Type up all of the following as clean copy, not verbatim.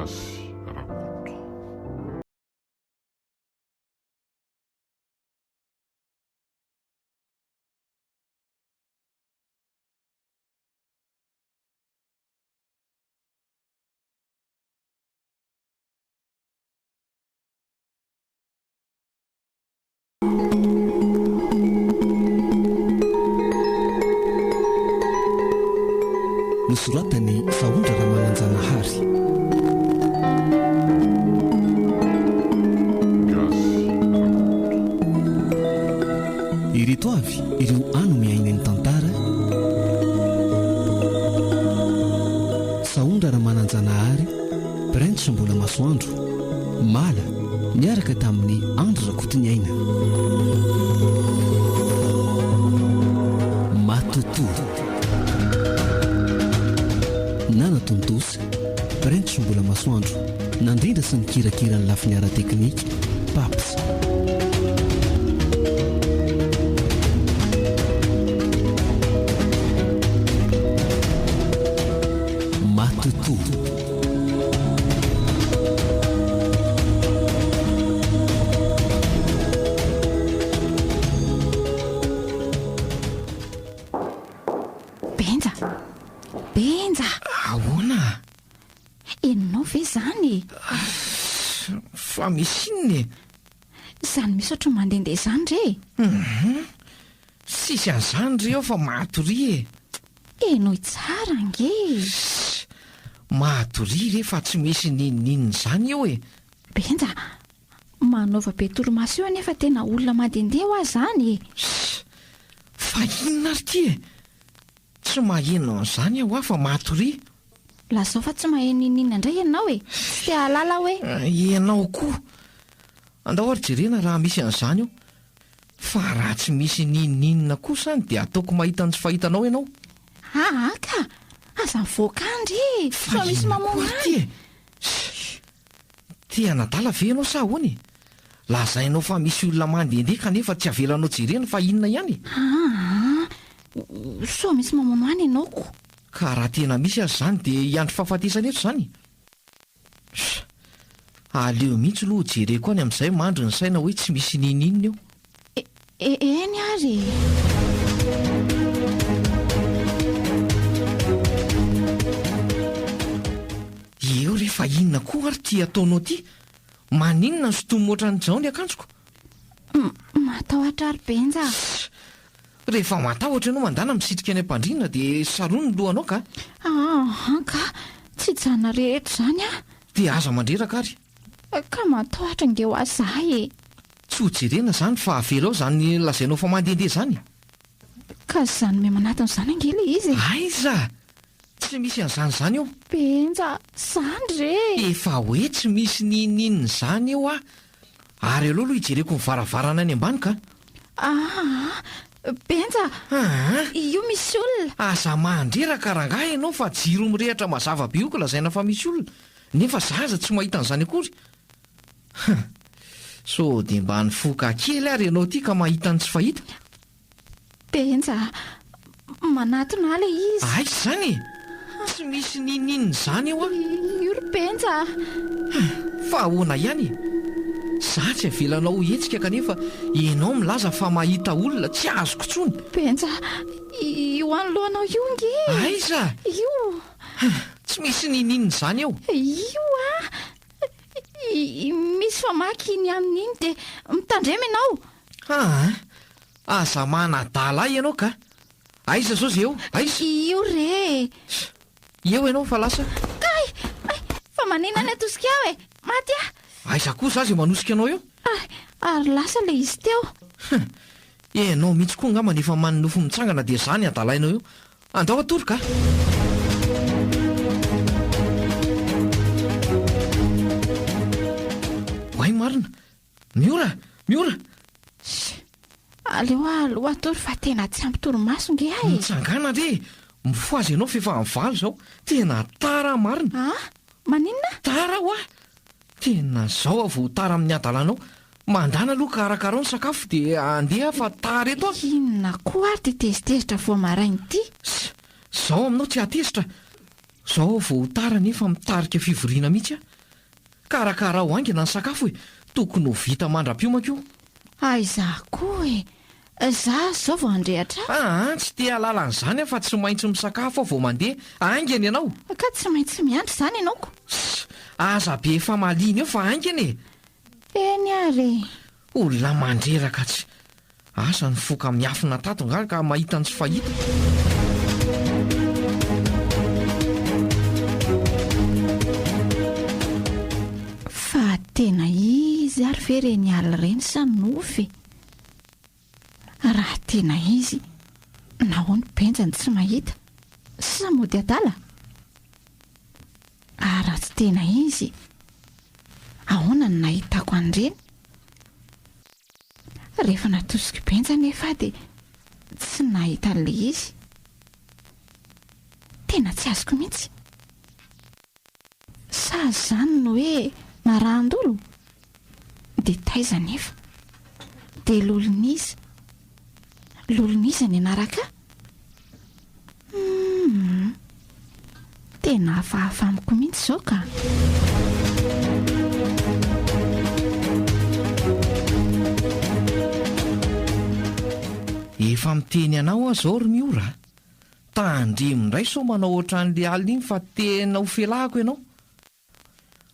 Gasy Rakoto. Nosoratany Saondra Ramananjanahary. Gasy Rakoto. Ireto avy ireo ano miaina ny tantara. Saondra Ramananjanahary, Prince mbola masoandro, Mala miaraka tamin'ny Andro Rakotoniaina. Matoto Nanatontosa, Prince mbola masoandro, nandrindra sy nikirakira ny lafiny ara-teknika, Paps. Matoto Benja, Benja, ahoana? enonao ve zany? Fa misy inony? Zany misaotra mandehandeha zany re? Sisy an'izany reo fa mahatory e. Enao tsara nge. Mahatory rehefa tsy misy ninnininy zany eo e. Benja, manaova be toromaso eo anefa tena olona mandehandeha ho azy zany. Fa inona ry ty e? Tsy maheno an'izany aho fa mahatory. Lazao fa tsy maheno ninninina indray ianao e. Tsy te halala hoe. Ianao koa. Andao ary jerena raha misy an'izany eo. Fa raha tsy misy ninninina kosa any dia ataoko mahita ny tsy fahitanao ianao. Ka aza mivoakandry. Fa misy mamono ty any. e. Tia nadala ve ianao sa ahoany? Lazainao fa misy olona mandehandeha kanefa tsy avelanao jerena fa inona ihany? So misy mamono any ianao ko. Ka raha tena misy azy zany dia iandro fahafatesana eto zany. Aleo mihitsy aloha jereko any amin'izay mandro ny saina hoe tsy misy ninninina eo. Eny ary. Eo rehefa inona koa ary ty ataonao ty? Maninona ny sotomotra ny jaony akanjoko? Matahotra ary Benja. Rehefa matahotra ianao mandana misitrika any am-pandrinana dia sarono ny lohanao ka? Ka tsy jana rehetra zany a. Dia aza mandreraka ary. Ka matahotra nge ho azahy e. Tsy ho jerena zany fa avelao zany lazainao fa mandehandeha zany. Ka zany me manatiny zany angely izy. Aiza! Tsy misy an'izany zany eo. Benja, zany re. Efa hoe tsy misy ninnininy zany eo a. Ary aloha aloha hijereko ny varavarana any ambany ka. Benja, io misy olona. Aza mandreraka rangahy ianao fa jiro mirehatra mazava be io ka lazaina fa misy olona. Nefa zaza tsy mahita an'izany akory. So dia mba nifoka kely ary ianao ty ka mahita ny tsy fahita. Benja, manatona ala izy. Ay zany! Tsy misy ninnininy zany eo a. Io ry Benja. Fa ahoana ihany? Za tsy avelanao hetsika kanefa ianao milaza fa mahita olona tsy azoko intsony. Benja, io anolohanao io nge. Aiza! Io. Tsy misy ninnininy zany eo. Io misy famaky iny amin'iny dia mitandrema ianao. Aza manadala ianao ka. Aiza zao zay eo? Aiza? Io re. Eo ianao fa lasa. Fa manina ny atosika aho e. Maty ah. Aiza koa za zay manosika anao eo? Ary lasa le izy teo. Ianao mihitsy koa angamba efa maninofo mitsangana dia zany adalainao eo. Andao atory ka. Hoay marina. Miora, miora. Aleo aloha atory fa tena tsy ampy toromaso nge ahy. Mitsangana re. Mifoazy ianao fefa mivaly zao. Tena tara marina. Maninona? Tara ho ah. Tena zao avo tara amin'ny adalanao. Mandana aloha karakarao ny sakafo dia andeha fa tara eto ah. Inona koa ary tetezitezitra vao maraina ity. Zao aminao tsy atezitra. Zao avo tara nefa mitarika fivoriana mihitsy ah. karakara ho aingana ny sakafo e, tokony ho vita mandra-piomako io. Aiza koa e, za zao vao andrehatra. Tsy te halala n'izany fa tsy maintsy misakafo aho vao mandeha aingana ianao. Ka tsy maintsy miandry izany ianaoko. Aza be efa maliny eo fa aingana e. Eny ary. Olona mandreraka tsy. Asa ny foka miafina tato nga ka mahita ny tsy fahita. Fa tena izy ary ve reny alina ireny sa nofy? Raha tena izy, nahoany benjany tsy mahita? Sa mody adala? Raha tsy tena izy, ahoana no nahitako an'ireny? Rehefa natosiko benjany efa dia tsy nahita an'ilay izy. Tena tsy azoko mihitsy. Sa izany no hoe narandolo? Dia taiza nefa? Dia lolon'iza? Lolon'iza ny anaraka? Tena hafahafa amiko mihitsy izao ka. Efa miteny anao aho izao ry miora. Tandremindray so manao ohatran'ilay alina iny fa tena ho felahako ianao.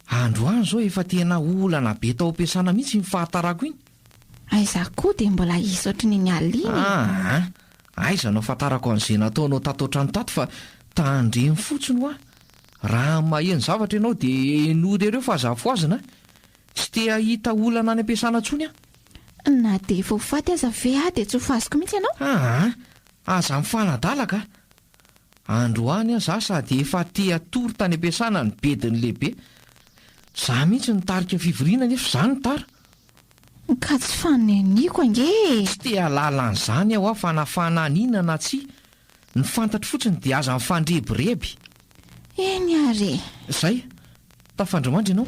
Androany izao efa tena olana be tao am-piasana mihitsy ny fahatarako iny. Aiza koa dia mbola izy ohatran'ny ny alina. Aiza no fahatarako an'izay nataonao tato ohatrany tato fa tandremy fotsiny ho aho. Raha maheno zavatra ianao dia nory ireo fa zafoazina. Tsy te hahita olana any am-piasana intsony aho. Na dia efa ho faty aza ve dia tsy ho fasiko mihitsy ianao? Aza mifanadalaka. Androany aho za sady efa te hatory tany am-piasana ny bediny lehibe. Za mihitsy nitarika fivoriana nefa izany ny tara. Ka tsy faneniko ange. Tsy te halala an'izany aho fa nafana anina na tsy. Ny fantatro fotsiny dia aza mifandrebireby. Eny ary. Izay, tafandromandry ianao.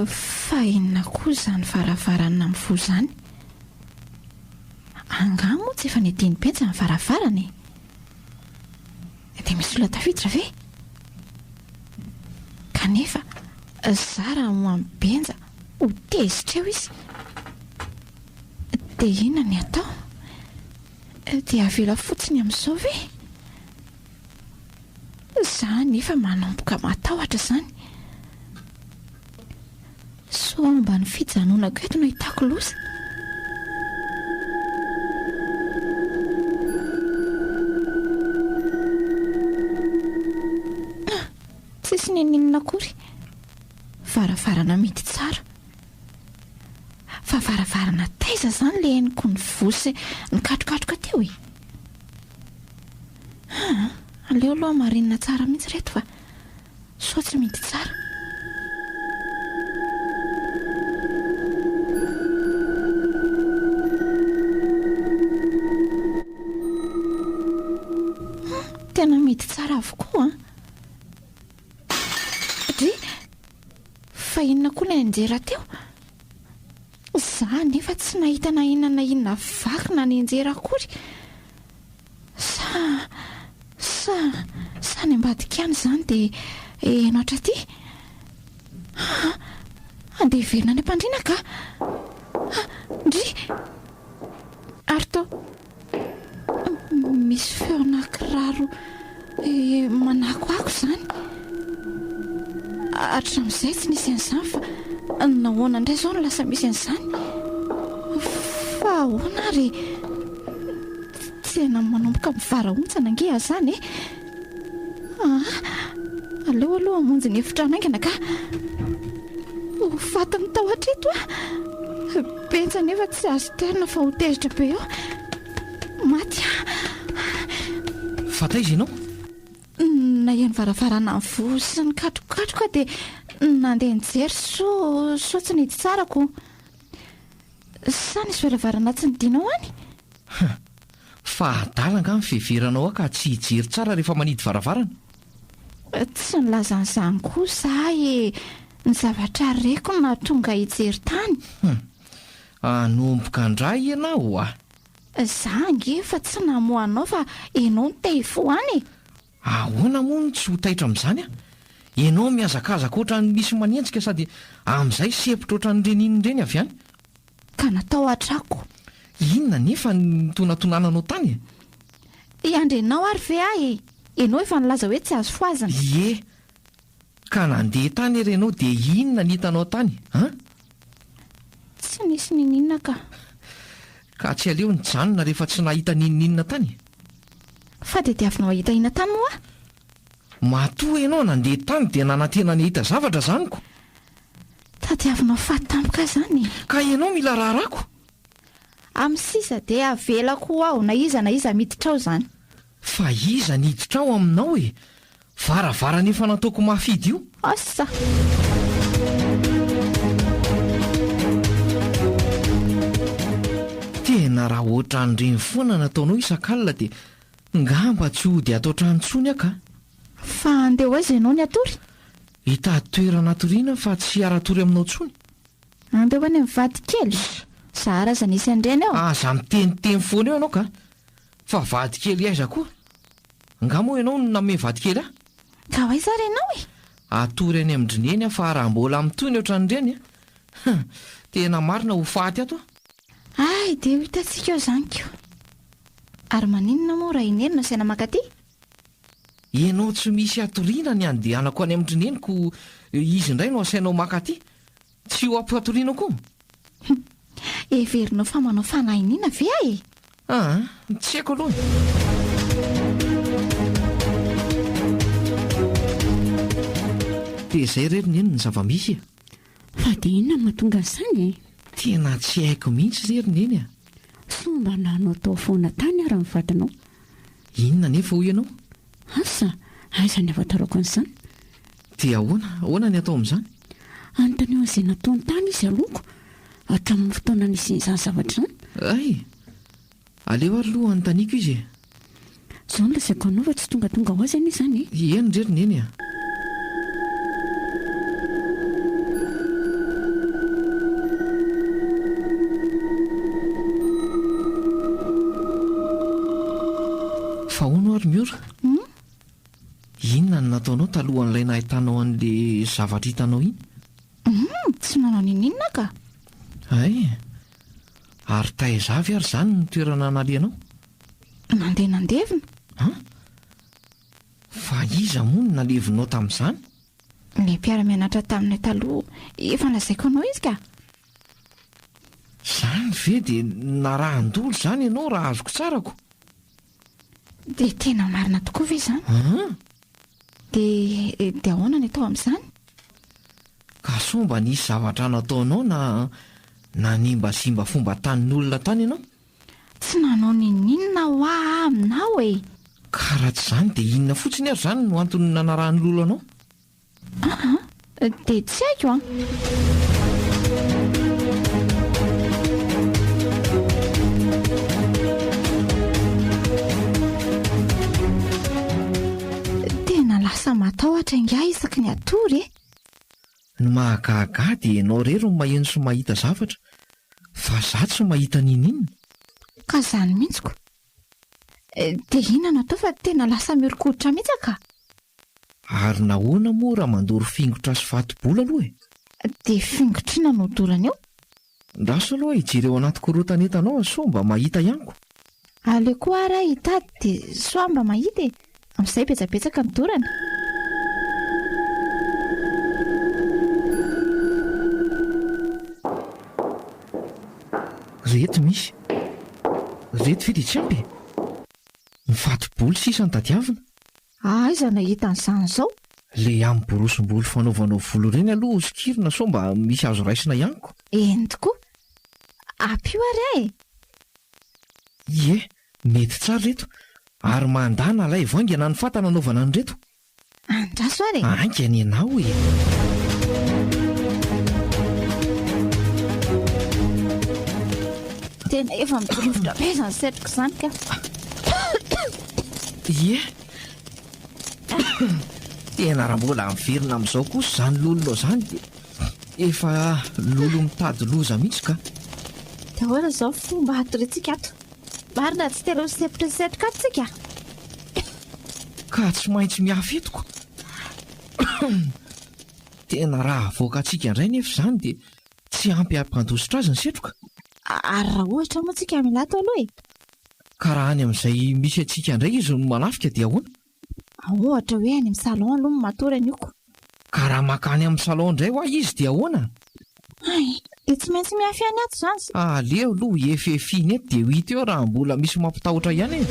Fa inona koa izany varavarana mivoha izany? Angaha moa tsy efa nediany benja ny varavarana e. Dia misy olona tafiditra ve? Kanefa zara ho amin'ny benja ho tezitra eo izy. Dia inona ny atao? Dia avela fotsiny amin'izao ve? Za nefa manomboka matahotra izany. So mba ny fijanonako eto no hitako loza. Tsisy ninina akory. Varavarana mety tsara. Fa varavarana taiza izany le hainiko ny vosy ny katrokatroka teo e. Aleo aloha marinina tsara mihitsy reto fa so tsy mety tsara. Tena mety tsara avokoa. Fa inona koa ilay anjera teo? Za nefa tsy nahita na inona vaky na ny anjera akory. Sa ny ambadika any izany dia ianao hatraty? Andeha hiverina ny ampandriana ka? Ndry! Ary to misy feo anakiraro manakoako izany. Hatramin'izay tsy nisy an'izany fa nahoana indray izao no lasa misy an'izany. Fa ahoana ary tena manomboka mivarahontsana ange aho izany e. Aleo aloha hamonjy ny efitrano aingana ka. Ho faty mitahotra eto a. Benja nefa tsy azo terina fa ho tezitra be eo. Maty. Fataiza ianao? Naheno varavarana mivoha sy ny katrokatroka dia nandeha nijery so tsy niditra tsarako. Sa nisy varavarana tsy nidinao any? Fa adalanga ny fiheveranao ka tsy hijery tsara rehefa manidy varavarana. Tsy nilaza an'izany koa za ny zavatra reko na tonga hijery tany. Anomboka indray ianao a. Zangy fa tsy namoanao fa ianao no te-fo any. Ahoana moa tsy ho taitra amin'izany a? Ianao miazakazaka ohatrany misy manenjika sady amin'izay sepitra ohatran'ireny avy any. Ka natao atrako. Inona nefa nytonatonananao tany? Iandrenao ary ve ahy? Ianao efa nilaza hoe tsy azo foazana. Ie, ka nandeha tany irenao dia inona nitanao tany, han? Tsy nisy ninina ka. Ka tsy aleo nijanona rehefa tsy nahita ninina tany. Fa dia diavinao ahita ina tany moa? Matoa ianao nandeha tany dia nanantena nihita zavatra zaniko. Tadiavinao fahatampoka zany. Ka ianao mila raharako? Amin'ny sisa dia avelako aho na iza miditra ao zany. Fa iza niditra ao aminao e? Varavara nefa nataoko mafidy io. Asa. Tena raha ohatran'ireny foana nataonao isan-kalina dia ngamba tsy hody atao tranontsony aka. Fa andeha ho aiza ianao ny atory? Hitady toerana atoriana fa tsy hiara-tory aminao tsony. Andeha ho any amin'ny vady kely. Zahara aza nisy andreny ao. Aza miteniteny foana eo ianao ka. Fa vady kely aiza koa? Ngamo ianao no nanome vady kely aho? Ka ho aiza renao e? Atory any amin'ny-dreneny fa raha mbola mitony ohatran'ireny a. Tena marina ho faty ato. Ay, dia hitantsika eo zany ko. Ary maninona moa raha inerina saina makaty? Ianao tsy misy atoriana ny andehanako any amin'ny-dreneniko izy indray no asainao makaty. Tsy ho ampatoriana koa. Everinao fa manao fanahiniana ve e? Tsy haiko aloha. Dia izay rerineny ny zava-misy. Fa dia inona mahatonga izany? Tena tsy haiko mihitsy rerineny a. Somba nanao tao foana tany ary ny vadinao. Inona nefa hoy ianao? Asa, aiza ny avatarako an'izany? Dia ahoana ny atao amin'izany? Anontany eo izay nataony tany izy aloko hatramin'ny fotoana nisy izany zavatra izany. Ay, aleo ary aloha anontaniako izy. Izao no lazaiko anao fa tsy tonga ho azy any izany. Eny rerineny a. Fa hono ary miora? Inona no nataonao talohan'ilay nahitanao an'ilay zavatra hitanao iny? Tsy nanao ninina ka. Ay, ary taizavy ary izany ny toerana nalianao? Nandeha. Fa iza moa no nalevinao tamin'izany? Ilay mpiara-mianatra taminay taloha efa lazaiko anao izy ka. Izany ve dia narahan-dolo izany ianao raha azoko tsarako? Dia tena marina tokoa ve izany? Dia ahoana ny atao amin'izany? Ka somba nisy zavatra nataonao na nanimbasimba fomba tanin'olona tany ianao? Tsy nanao ninina ho aho aminao e. Ka raha tsy izany dia inona fotsiny ary izany no antony nanarahan'ny lolo anao? Dia tsy haiko Tena lasa matahotra ingahy isaky ny atory e. Ny mahagaga dia ianao rery no maheno sy mahita zavatra, fa izaho tsy mahita ninina. Ka izany mihitsiko. Dia inona atao fa tena lasa miorikoditra mihitsy ka? Ary nahoana moa raha mandoro fingotra sy fato-bola aloha e? Dia fingotrina no dorana eo? Raso aloha hijery ao anaty korotanentanao so mba mahita ihaniko. Aleo koa raha hitady dia soa mba mahita e. Amin'izay betsabetsaka ny dorana. Reto misy. Reto ve dia tsy ampy? Ny fato-boly sisa ny tadiavina. Aiza nahita an'izany izao? Le amin'ny borosim-boly fanaovanao volo ireny aloha sikirina so mba misy azo raisina ihaniko. Eny tokoa. Ampio ary e. Ie, mety tsara reto. Ary mandana lay vaingana ny fatana anaovana ny reto. Andraso ary e. Anka ny anao e. Tena efa midorovotra be izany setroko izany ka. Ie. Tena raha mbola miverina amin'izao kosa izany lolonao izany dia efa lolo mitady loza mihitsy ka. Dia ahoana izao fomba hatoretsika ato? marina tsy telo sepitra setroka atsika ka tsy maintsy miafetiko tena raha voaka atsika indray nefa izany dia tsy ampy ampandositra azy ny setroka ary raha ohatra moa tsika milato aloha e ka raha any amin'izay misy atsika indray izy no manafika dia ahoana ohatra hoe any amin'ny salon aloha no matory anyoko ka raha makany amin'ny salon indray ho izy dia ahoana ay dia tsy maintsy miafy any ato izany aleo aloha efefiny eto dia ho hita eo raha mbola misy mampitahotra ihany e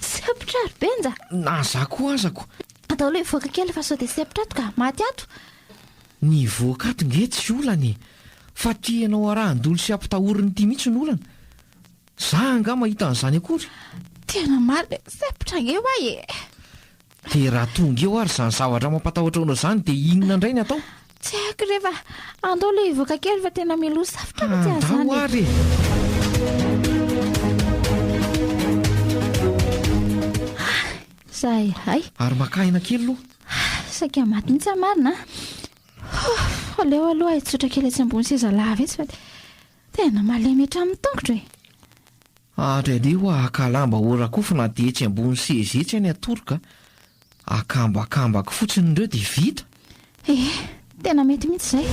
sepitra ary benja na za koa azako atao aloha voaka kely fa sao dia sepitra ato ka maty ato ny voaka ato nge tsy olany fa tianao arahan-dolo sy ampitahoriny ity mihitsy ny olana za anga mahita an'izany akory tena marina sepitra nge ho ay e dia raha tonga eo ary izany zavatra mampatahotra anao izany dia inona indray ny atao tsy haiko rehefa andao le voaka kely fa tena milo safitra mitsy azany andao ary zay hay ary makaina kely aloha saika maty mihitsy marina aleo aloha hitsotra kely tsy ambony seza lava etsy fa tena malemetra amin'ny tongotra e atraleo akalamba orakofona dia etsy ambony seza etsy any atoroka akambakambako fotsiny indreo dia vita tena mety mihitsy izay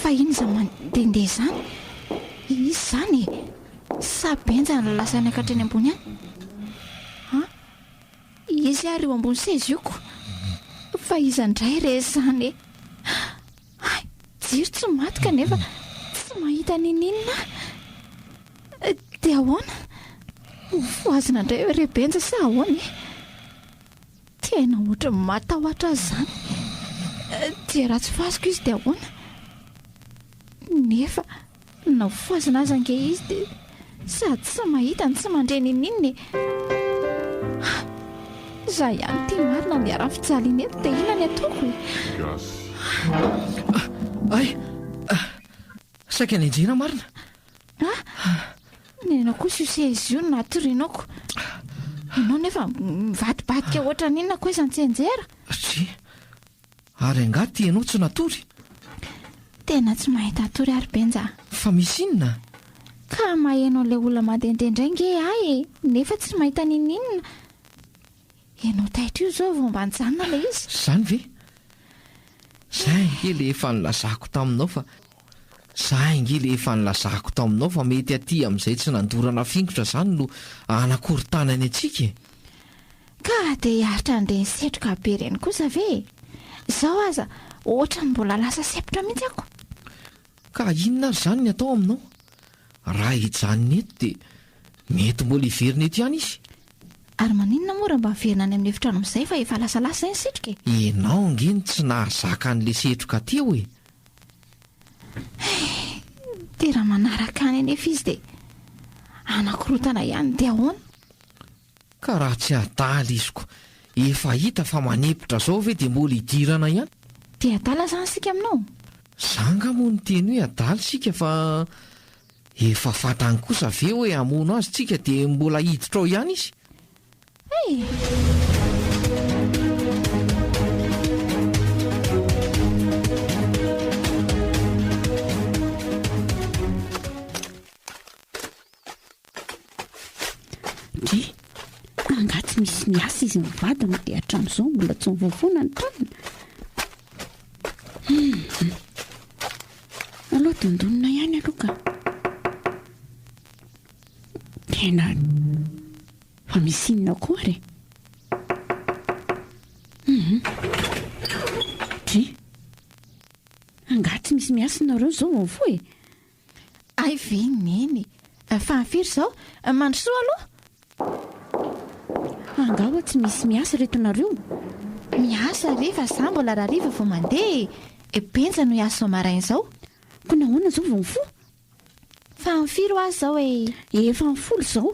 fa iny iza mandendeha izany izy izany sabenja ny lasany ankatreny ambony any izy ary eo ambony seza ioko fa iza indray re izany jiro tsy maty kanefa tsy mahita nininina dia ahoana voazina indray hoe rebenja sa ahoana tena ohatra matahotra azy izany dia raha tsy fasiko izy dia ahoana nefa na voazina azy ange izy dia sady tsy mahita ny tsy mandre nininina za ihany tia marina miara fijaliana eto dia ina ny ataoko ay saika ny enjena marina nenao koa sy ose izy io no natorianako ianao nefa mivadibadika ohatra ninona koa iza ny tsy enjera tsy ary angaty ianao tsy natory tena tsy mahita atory ary benja fa misy inona ka mahainao ilay olona mandehandeha indray nge ay nefa tsy mahita nininona ianao taitra io zao vao mba nijanona ilay izy izany ve zay ngely efa nilazako taminao fa mety aty amin'izay tsy nandorana fingotra izany no anakorytanany atsika ka dia hiaritra andeha ny setroka be reny kosa ve izao aza ohatra ny mbola lasa sepitra mihitsy ako ka inona ary izany ny atao aminao raha hijanony eto dia mety mbola hiverina eto ihany izy ary maninona moa raha mba miverina any amin'ny efitrano amin'izay fa efa lasalasa iny setroka ianao ngeny tsy nahazaka an'ilay setroka teo e dia raha manaraka any anefa izy dia anakorotana ihany dia ahoana ka raha tsy adaly iziko efa hita fa manepotra zao ve dia mbola hidirana ihany dia adala izany sika aminao zanga moa ny teny hoe adaly sika fa efa fatany kosa ve hoe hamono azy tsika dia mbola hiditra ao ihany izy angatsy misy miasa izy mivadina dia hatramin'izao mbola tsy mivovona ny tanana aloha dondonina ihany aloha ka tena fa misy inona koa re angatsy misy miasa nareo zao vovo e ay veneny fa nifiry izao mandrosoa aloha angaho tsy misy miasa reto nareo miasa rehefa za mbola raha riva vao mandeha benja no hiasa ao maraina izao ko nahoana zao vao mifo fa mifiry ho azy izao efa mifolo izao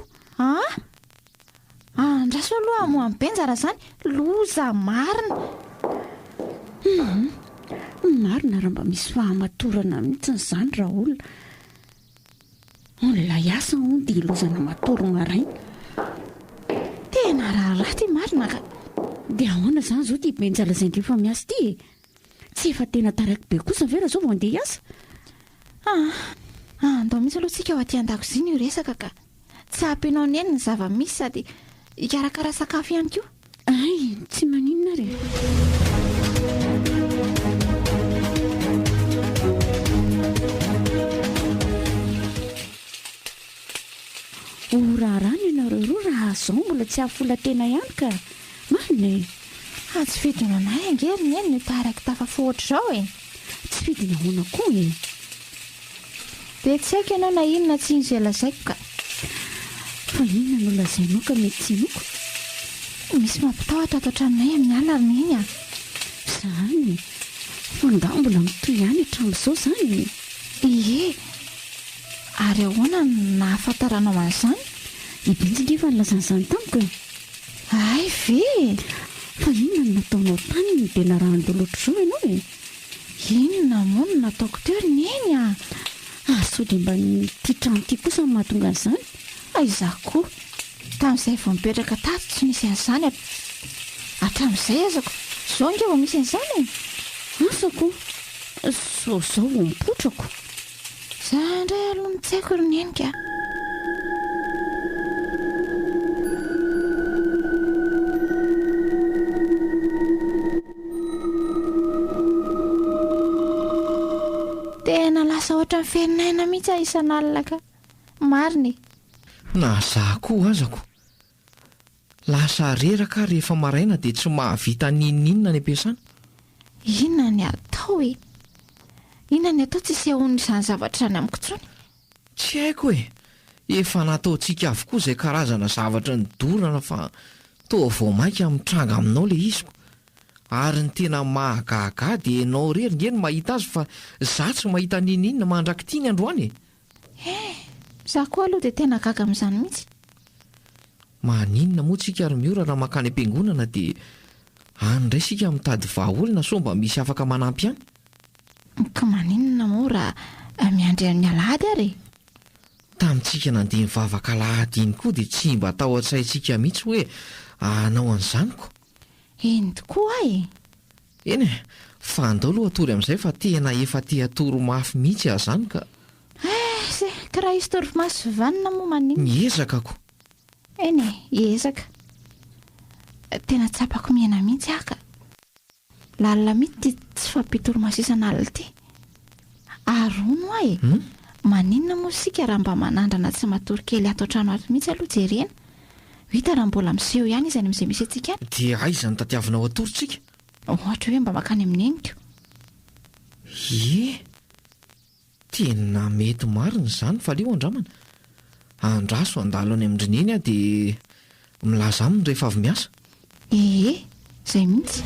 andraso aloha mo amin'ny benja raha izany loza marina marina raha mba misy fahamatorana mihitsy n'izany raha olona Olay asa hony dia ilozana matorona ray. Tena raharaha ty marina ka. Dia ahoana izany izao ty benjala izay ndrefa miasa ty. Tsy efa tena taraiky be kosa vera zao vao andeha hiasa. Andao mihitsy aloha tsika ao aty an-dakozia ny resaka ka. Tsy ampianao ny eny ny zava-misy sady hikarakara sakafo ihany koa. Ay, tsy maninona re. Orarany ianareo roa raha zao mbola tsy hahafola tena ihany ka. Marina e. Tsy fidina anay angeriny eny ny taraiky tafafoatra zao e. Tsy fidina ahoana koa e. Dia tsy haiko ianao na inona tsy izy lazaiko ka. Fa inona no lazainao ka mety tsy noko? Misy mampitahotra ato an-tranonay amin'ny alariny iny a. Izany. Fa nga mbola mitoy ihany hatramin'izao izany. Ie. Ary ahoana nahafantaranao an'izany? Ibintsy nefa nilazana izany tamiko e. Ay ve. Fa inona no nataonao tany ny be narahando loatra izao ianao e? Inona moa no nataoko teo ny eny a? Sao dia mba ty trano ty kosa ny mahatonga an'izany. Izaho koa. Tamin'izay vao mipetraka tato tsy misy an'izany hatramin'izay azako. Zao nge vao misy an'izany e. Asako. Zao vao mipotrako. Za indray aloha ny tsy haiko ry ny eny ka. Tena lasa ohatra ny feninaina mihitsy isan'alina ka. Marina. Na za koa azako. Lasa reraka rehefa maraina dia tsy mahavita ninninona ny ampiasana. Inona ny atao e? Inona ny atao tsy sehony izany zavatra any amiko intsony? Tsy haiko e. Efa nataontsika avokoa izay karazana zavatra nidorana fa toa vao mainka mitranga aminao le iziko. Ary ny tena mahagaga dia ianao rery ngeny mahita azy fa za tsy mahita ninninona mandraky ity ny androany e. Za koa aloha dia tena gaga amin'izany mihitsy. Maninona moa tsika ary miora raha makany am-piangonana dia any indray sika mitady vahaolona so mba misy afaka manampy ihany. Ka maninona moa raha miandry amin'ny alahady ary? Tamintsika nandeha mivavaka alahady iny koa dia tsy mba tao an-tsaintsika mihitsy hoe anao an'izanyko. Eny tokoa e. Eny e, fa andao aloha atory amin'izay fa tena efa te hatoro mafy mihitsy aho izany ka. Ka raha hisy torimaso vanina moa maninona? Miezaka ko. Eny e, ezaka. Tena tsapako miena mihitsy aho ka. Lalina mihitsy tsy fampitoromaso isan'alina ity. Arono aho e. Maninona moa sika raha mba manandrana tsy matory kely ato an-trano ato mihitsy aloha jerena. Hita raha mbola miseho ihany izany amin'izay misy antsika any. Dia aiza ny tadiavinao atorontsika? Ohatra hoe mba makany amin'ny eniko. Tena mety marina izany fa leo andramana. Andraso andalo any amindrineny aho dia milaza aminy rehefa avy miasa. Izay mihitsy.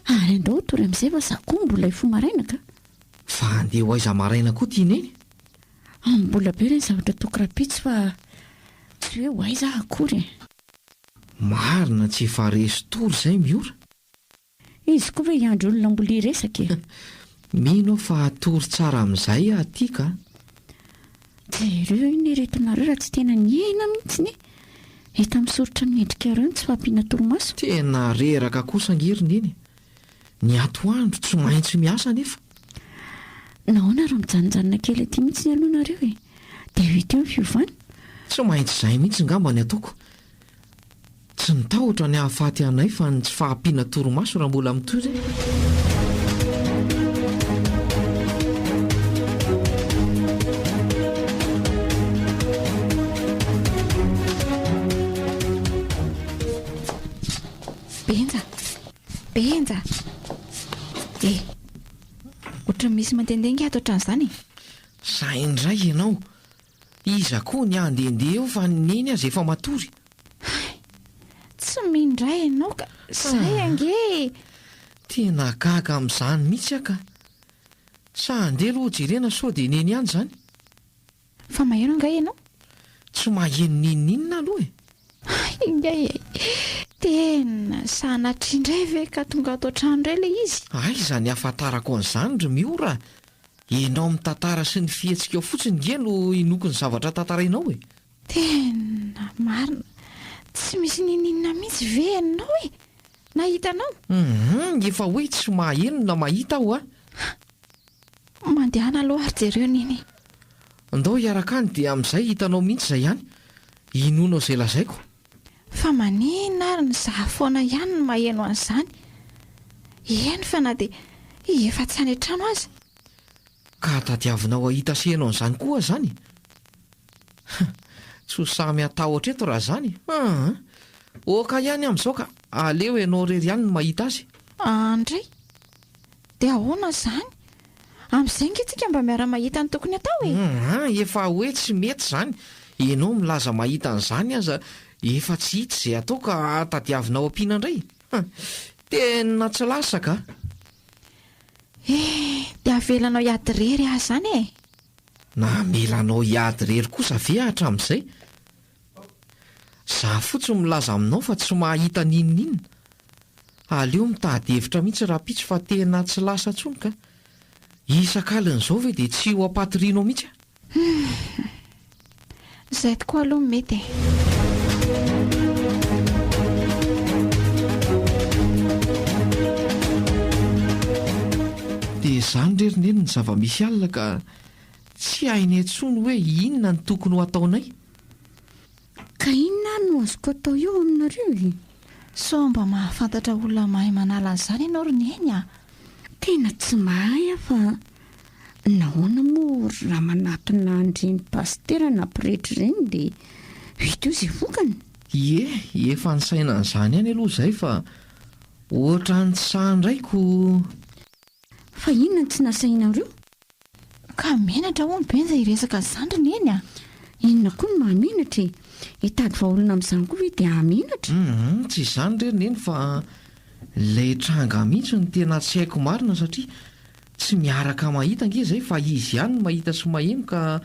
Ary andao tory amin'izay fa za koa mbola ifo maraina ka. Fa andeha ho aiza maraina koa tia neny? Mbola be ireny zavatra tokyrapitsy fa tsy hoe ho aiza akory. Marina tsy efa resy tory izay miora. Izy koa ve hiandro olona mbola hiresaka e? Mino fa tory tsara amin'izay aho tia ka. Jereo iny retonareo raha tsy tena niaina mihitsy ny. Hita misoritra ny endrika ireo tsy fampiana torimaso. Tena reraka kosa angerineny eny. Ny atoandro tsy maintsy miasa nefa. Nahoana raha mijanonjanona kely aty mihitsy ny aloha nareo e. Dia hita eo ny fiovana. Tsy maintsy izay mihitsy ngamba ny ataoko. Tsy nitahotra ny hahafaty anay fa ny tsy fahampiana torimaso raha mbola mitoy izay. Benja. Ohatra misy mandendenga ato ohatran'izany. Zay indray ianao. Iza koa ny andendeha eo fa neny azy efa matory. Tsy mindray ianao ka. Zay ange. Tena gaga amin'izany mihitsy aho ka. Sa andeha aloha jerena sao dia neny ihany izany. Fa maheno nga ianao? Tsy maheno ninninona aloha e. tena sanatr'indray ve ka tonga ato trano indray ilay izy? ay izany ahafantarako an'izany ry miora ianao amin'ny tantara sy ny fihetsika ao fotsiny nge no inoko ny zavatra tantarainao e. Tena marina, tsy misy nininina mihitsy ve ianao e? Nahitanao? Efa hoe tsy maheno na mahita aho a. Mandehana aloha ary jereo niny. Andao hiaraka any dia amin'izay hitanao mihitsy izay ihany. Inonao izay lazaiko. Fa manina ary ny zahafoana ihany no maheno an'izany. Eny fa na dia efa tsy any an-trano aza. Ka tadiavinao ahita sehanao an'izany koa izany. Tsy ho samy atahotra eto raha izany. Oka ihany amin'izao ka aleo ianao rery ihany no mahita azy. Andray, dia ahoana izany? Amin'izay nge mba miara-mahita ny tokony atao e. Efa hoe tsy mety izany. Ianao milaza mahita an'izany aza efa tsy hita izay atao ka tadiavinao ampiana indray. Tena tsy lasaka. Dia avelanao hiady rery ahy izany e. Na melanao hiady rery kosa ve hatramin'izay? Za fotsiny milaza aminao fa tsy mahita ninninina. Aleo mitady hevitra mihitsy raha pitsy fa tena tsy lasa tsony ka. Isan-kalin'izao ve dia tsy ho ampatorianao mihitsy? Izay tokoa aloha mety e. Dia izany rerineny ny zava-misy alina ka tsy hainay intsony hoe inona ny tokony ho ataonay. Ka inona no azoko atao eo aminareo e? So mba mahafantatra olona mahay manala an'izany ianao ry neny a. Tena tsy mahay aho fa nahoana moa raha manatona andreny pastera na pretra ireny dia vita io izay vokany. Ie, efa nisaina an'izany ihany aloha izay fa ohatra ny tsandraiko. Fa inona tsy nasainareo? Ka menatra ho benja iresaka izany ry neny a. Inona koa no mahamenatra e? Hitady vahaolona amin'izany koa hoe dia hamenatra. Tsy izany rerineny fa ilay tranga mihitsy ny tena tsy haiko marina satria tsy miaraka mahita nge izay fa izy ihany no mahita sy maheno ka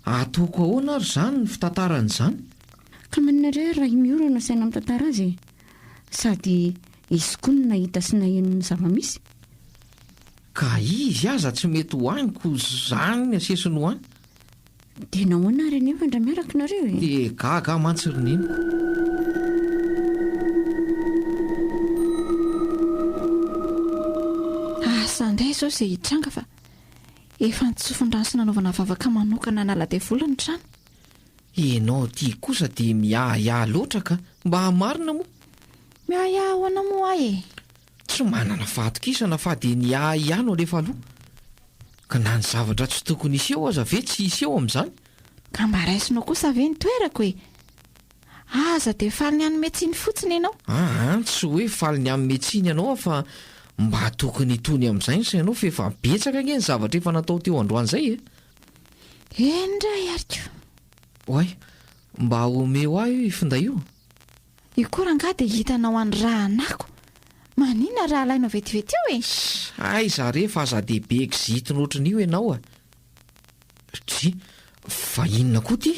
ataoko ahoana ary izany ny fitantaran'izany. Ka maninareo raha miora no saina mitantara azy e? Sady izy koa no nahita sy naheno ny zava-misy. Ka izy aza tsy mety ho aniko izany ny asesiny ho any. Dia nahoana ary anefa ndra miaraka nareo e? Dia gaga mantsy ry neniko. Indray izao izay hitranga fa efa nitsofon-drano sy nanaovana vavaka manokana nalade vola ny trano. Ianao tia kosa dia miahiahy loatra ka mba marina moa. Miahiahy ahoana moa ahy e? Tsy manana fahatokisana fa dia niahy ihany alefa aloha. Ka na ny zavatra tsy tokony iseho aza ve tsy iseho amin'izany? Ka mba raisinao kosa ve ny toerako e? Aza dia faly ny any metsiny fotsiny ianao. Tsy hoe faly ny amin'ny metsiny ianao fa mba tokony tony amin'izay ny sainao fa efa betsaka nge ny zavatra efa natao teo androany izay e. Endray ariko. Oay, mba omeo ahy io ifinday io. Ikoranga dia hitanao any raha anako. Manina raha alainao vetivety eo e? Aiza rehefa aza dehibe exitina ohatran'io ianao a. Tsy, fa inona koa ty?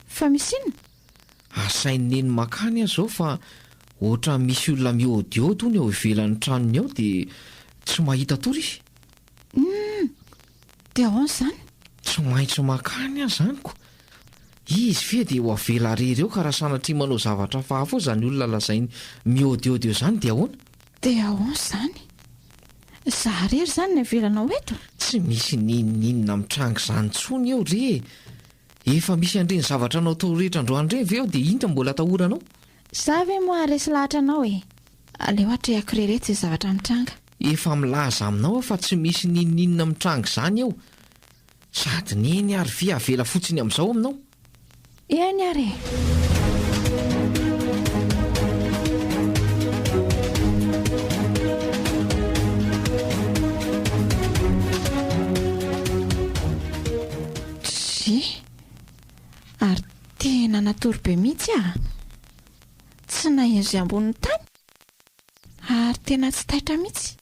Fa misy inona? Asainy neny makany aho izao fa ohatra misy olona miôdiôdy hono eo ivelan'ny tranony ao dia tsy mahita tory izy. Dia ahoana izany? Tsy maintsy makany aho izanyko. Izy ve dia ho avela rery eo ka raha sanatria manao zavatra fahafa izany olona lazainy miôdiôdy eo izany dia ahoana? Dia ahoana izany? Izaho rery izany ny avelanao eto? Tsy misy ninninina mitranga izany intsony eo re. Efa misy andreny zavatra anao tao rehetra androany re ve eo dia inona mbola atahoranao? Za ve moa resy lahatra anao e? Aleo atrehako rereto izay zavatra mitranga. Efa milaza aminao fa tsy misy ninninina mitranga izany eo. Sady neny ary ve avela fotsiny amin'izao aminao? Eny ary. Ary tena natory be mihitsy a. Tsy nahezo ambonin'ny tany ary tena tsy taitra mihitsy.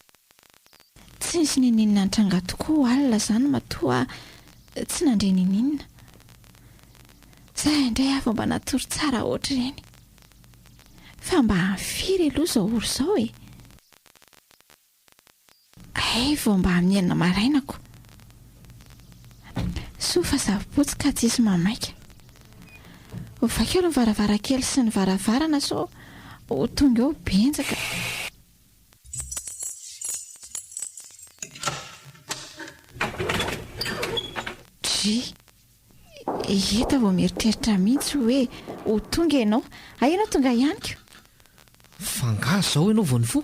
Tsy nisy ninninina nitranga tokoa alina izany matoa tsy nandre ninninina. Izay indray avy mba natory tsara ohatr'ireny. fa mba firy aloha zao oro zao e. ay vao mba mienina marainako sofa zavapotsy ka tsisy mamaika vakeo ny varavarakely sy ny varavarana so tonga eo benjaka. Eta vao mieritreritra mihitsy hoe ho tonga ianao. Ianao tonga ihaniko. Fangazy zao ianao vao ny fo.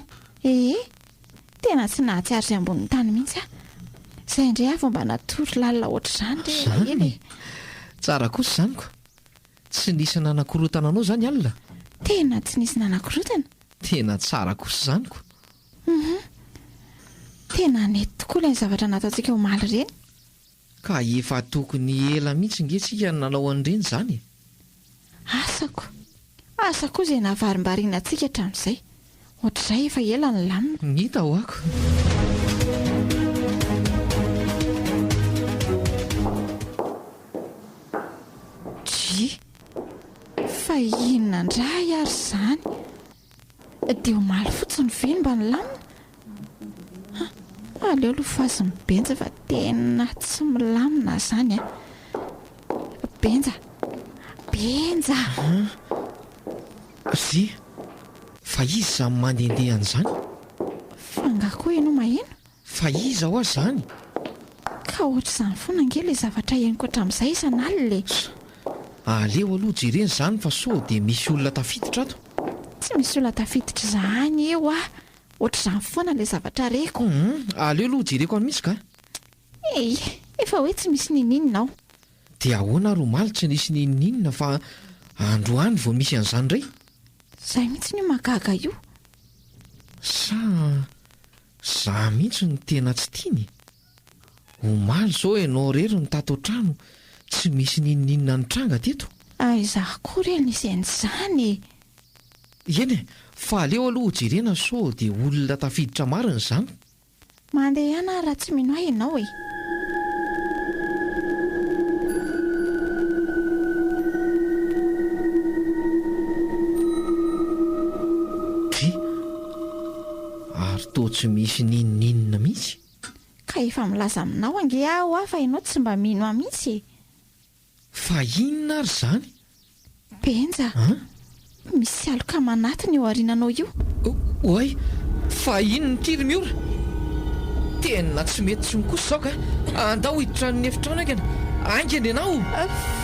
Tena tsy nahatsiaro izay ambonin'ny tany mihitsy a. Izay indray avy mba natory lalina ohatr'izany zany tsara kosa izanyko. Tsy nisy nanakorotana anao izany alina. Tena tsy nisy nanakorotana. Tena tsara kosa izanyko. Tena nety tokoa ilay zavatra nataontsika omaly ireny. Ka efa tokony ela mihitsy ngesika nanao an'ireny izany. Asako izay navarim-bariana antsika hatramin'izay. Ohatr'izay efa ela ny lamina. Hita ho ako. Fa inona indray ary izany? Dia omaly fotsiny ve mba ny lamina? Aleo aloha fazy mibenja fa tena tsy milamina izany a. Benja. Zy, fa izy izany mandehandeha an'izany? Fangako ianao maheno? Fa iza ho azy izany? Ka ohatr'izany foana ange ilay zavatra henoko hatramin'izay isan'alina. Aleo aloha jerena izany fa sao dia misy olona tafiditra ato. Tsy misy olona tafiditra izany eo a. Ohatr'izany foana ilay zavatra reko. Aleo aloha jereko any misy ka? Efa hoe tsy misy nininina ao. Dia ahoana ro maly tsy nisy nininina fa androany vao misy an'izany indray? Izay mihitsy ny magaga io. Sa za mihitsy ny tena tsy tiany. Omaly zao ianao rery ny tato trano tsy misy nininina ny tranga teto. Izaho koa re nisy an'izany. Eny e, fa aleo aloha jerena sao dia olona tafiditra marina izany. Mandeha ihany raha tsy mino ahy ianao e. Ary toa tsy misy nininina mihitsy. Ka efa milaza aminao ange aho fa ianao tsy mba mino ahy mihitsy e. Fa inona ary izany? Benja. Misy aloka manatiny eo arinanao io. Oay, fa ino ny tiry miora? Tena tsy mety tsy mikosa zao ka. Andao hiditra ny efitrano aingana. Aingana ianao.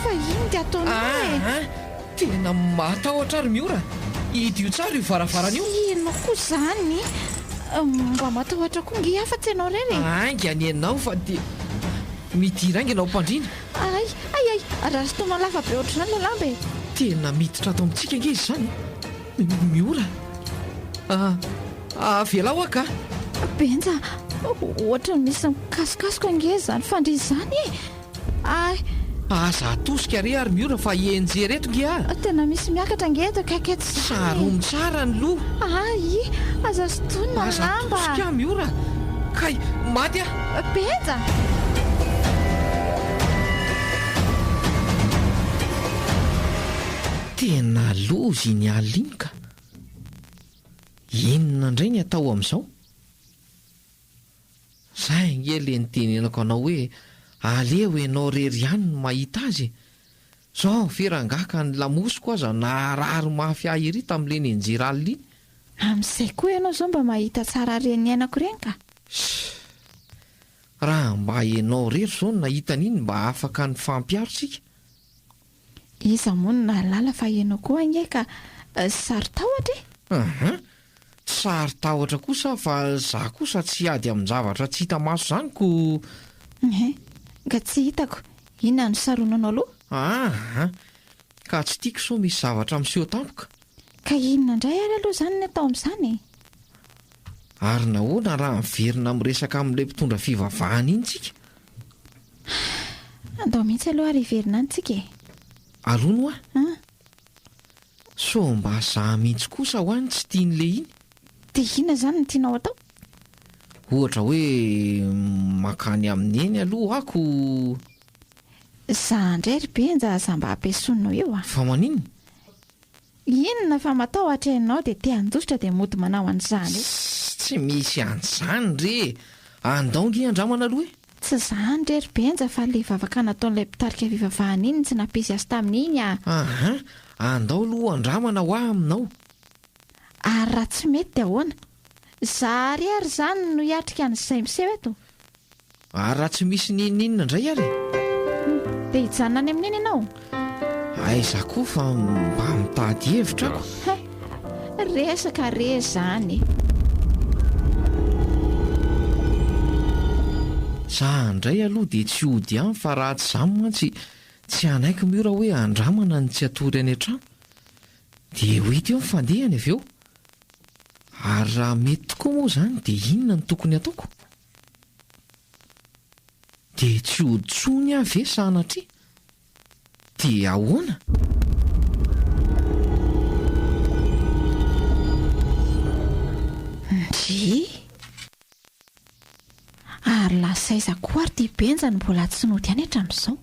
Fa ino dia ataonao e? Tena matahotra ary miora. Idio tsara io varavarana io. Ino koa izany? Mba matahotra koa nge afa tsy ianao irery. Aingana ianao fa dia midira aingana ao mpandriana. Ay, raha sotoana lafa be ohatr'izany ilay lamba e. Tena miditra ato amintsika ange izy izany. Miora. Avela ho aka. Benja, ohatra misy mikasokasoka ange izany fandrizany e. Aza atosika re ary miora fa enjereto nge a. Tena misy miakatra nge eto kaiketo izany. Saromy tsara ny loha. Aza sotoana ny lamba. Aza atosika miora. Kay, maty a. Benja. Tena lozy ny alinika. Inona indray ny atao amin'izao? Zay nge le nitenenako anao hoe aleo ianao rery ihany no mahita azy. Zao ferangaka ny lamosiko aza naharary mafy ahy ery tamin'ilay nenjera alina iny. Amin'izay koa ianao zao mba mahita tsara reny ainako ireny ka. Raha mba ianao rery zao no nahita an'iny mba afaka ny fampiaro tsika. Iza moa no nahalala fa ianao koa ange ka sary tahotra. Sary tahotra kosa fa za kosa tsy ady amin'ny zavatra tsy hita maso izany ko. Ka tsy hitako. Inona no saronanao aloha? Ka tsy tiako sao misy zavatra miseho tampoka. Ka inona indray ary aloha izany ny atao amin'izany? Ary nahoana raha miverina miresaka amin'ilay mpitondra fivavahana iny tsika? Andao mihitsy aloha ary hiverina any tsika e. Alono a? So mba za mihitsy kosa ho any tsy tian'ilay iny. Dia inona izany no tianao atao? Ohatra hoe makany amin'ny eny aloha ako. Za indray ry Benja za mba ampiasainao eo a. Fa maninona? inona fa matahotra ianao dia te handositra dia mody manao an'izany tsy misy an'izany re andaongy andramana aloha e tsy izany rery benja fa le vavaka nataon'ilay mpitarika fivavahana iny tsy nampisy azy tamin'iny aha andao aloha andramana ho ahy aminao ary raha tsy mety dia ahoana zary ary izany no hiatrika an'izay miseho eto ary raha tsy misy nininina indray ary dia hijanona any amin'iny ianao aiza koa fa mba mitady hevitra ako resaka re izany za indray aloha dia tsy ody any fa raha tsy izany mantsy tsy anaiky miora hoe andramana ny tsy atory any an-trano dia ho hita eo mifandehany avy eo ary raha mety tokoa moa izany dia inona ny tokony ataoko dia tsy hoditsony avy e sanatria dia ahoana ndry ary lasaiza koa ary tia benja ny mbola tsy nody any hatramin'izao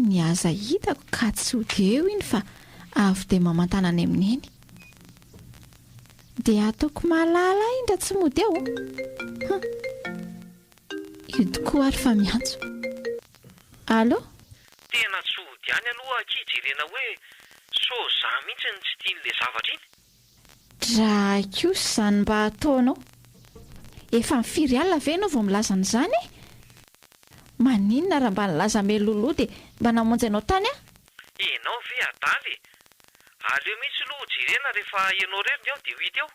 ny aza hitako ka tsy hody eo iny fa avy dia mamantana any amin'iny dia ataoko malala indra tsy mody eo io tokoa ary fa miantso allo tena tsy hody any aloha kijerena hoe so za mihitsy ny tsy tian'ilay zavatra iny drakio izany mba ataonao efa mifiry alina ve ianao vao milaza an'izany maninona raha mba nilaza meloloha dia mba namonjy ianao tany ianao ve adaly aleo mihitsy aloha jerena rehefa ianao reriny eo dia ho hita eo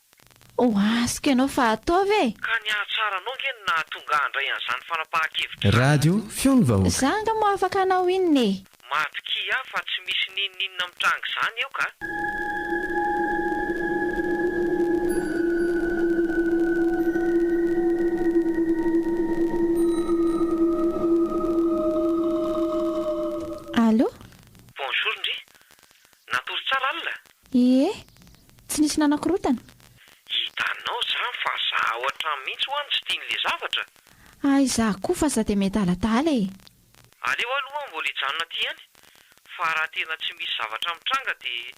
ho asika ianao fa ataovy e ka ny ahatsaranao nge na tonga andray an'izany fanapahan-kevitra radio fionvahoaka zanga mo afaka anao inona e matoki aho fa tsy misy nininina mitranga izany eo ka allo bonjour ndry natory tsara alina ie tsy nisy nanakorotana hitanao izany fa za ohatra mihitsy ho any tsy tian'ilay zavatra aiza koa fa za dia mety aladala e aleo aloha mbola hijanona ty any fa raha tena tsy misy zavatra mitranga dia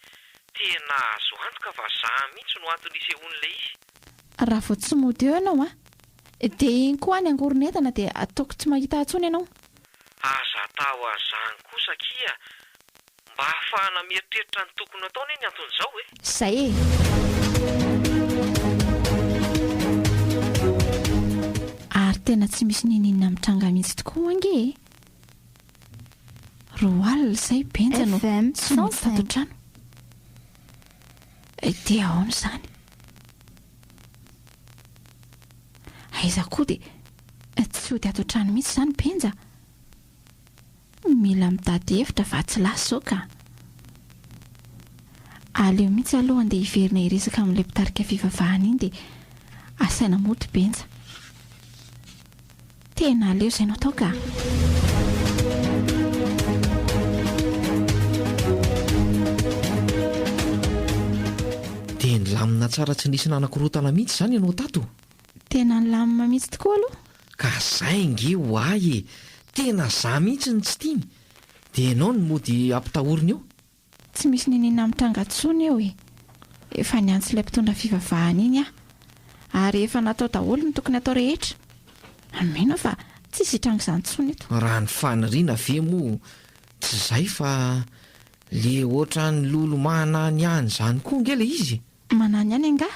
tena azo antoka fa za mihitsy no antony isehoan'ilay izy raha vao tsy mody eo ianao dia iny koa any angoronentana dia ataoko tsy mahita atsony ianao aza tao azany kosa kia mba hahafahana mieritreritra ny tokony ataona eny anton'izao e izay e ary tena tsy misy nininina mitranga mihitsy tokoa ange roa alina izay benja no tsy mitato trano dia ahoana izany aiza koa dia tsy hody ato trano mihitsy izany benja mila mitady hevitra fa tsy lasy izao ka aleo mihitsy aloha andeha hiverina hiresaka amin'ilay mpitarika fivavahana iny dia asaina mody benja tena aleo izay no atao ka dia nilamina tsara tsy nisy nanakorotana mihitsy izany ianao tato tena nilamina mihitsy tokoa aloha ka zay nge ho ay e tena za mihitsy ny tsy tiany dia ianao ny mody ampitahoriny eo tsy misy nininina mitranga tsony eo e efa niantso ilay mpitondra fivavahana iny ary efa natao daholo ny tokony atao rehetra amena fa tsisy hitranga izany tsony eto raha ny faniriana ve moa tsy izay fa le ohatra ny lolo manany ihany izany koa nge le izy manany ihany anga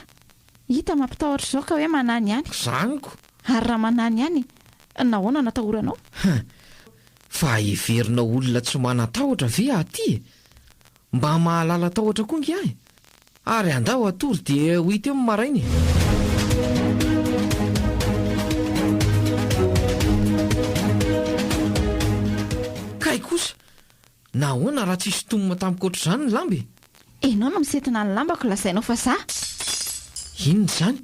hita mampitahotra izao ka hoe manany ihany zaniko ary raha manany ihany nahoana natahoranao fa hiverinao olona tsy manatahotra ve aty mba mahalala tahotra koa nge ahy ary andao atory dia ho hita eo marainy kay kosa nahoana raha tsisy tomona tamikoatra izany ny lamby enao no misetina ny lambako lazainao fa za inona izany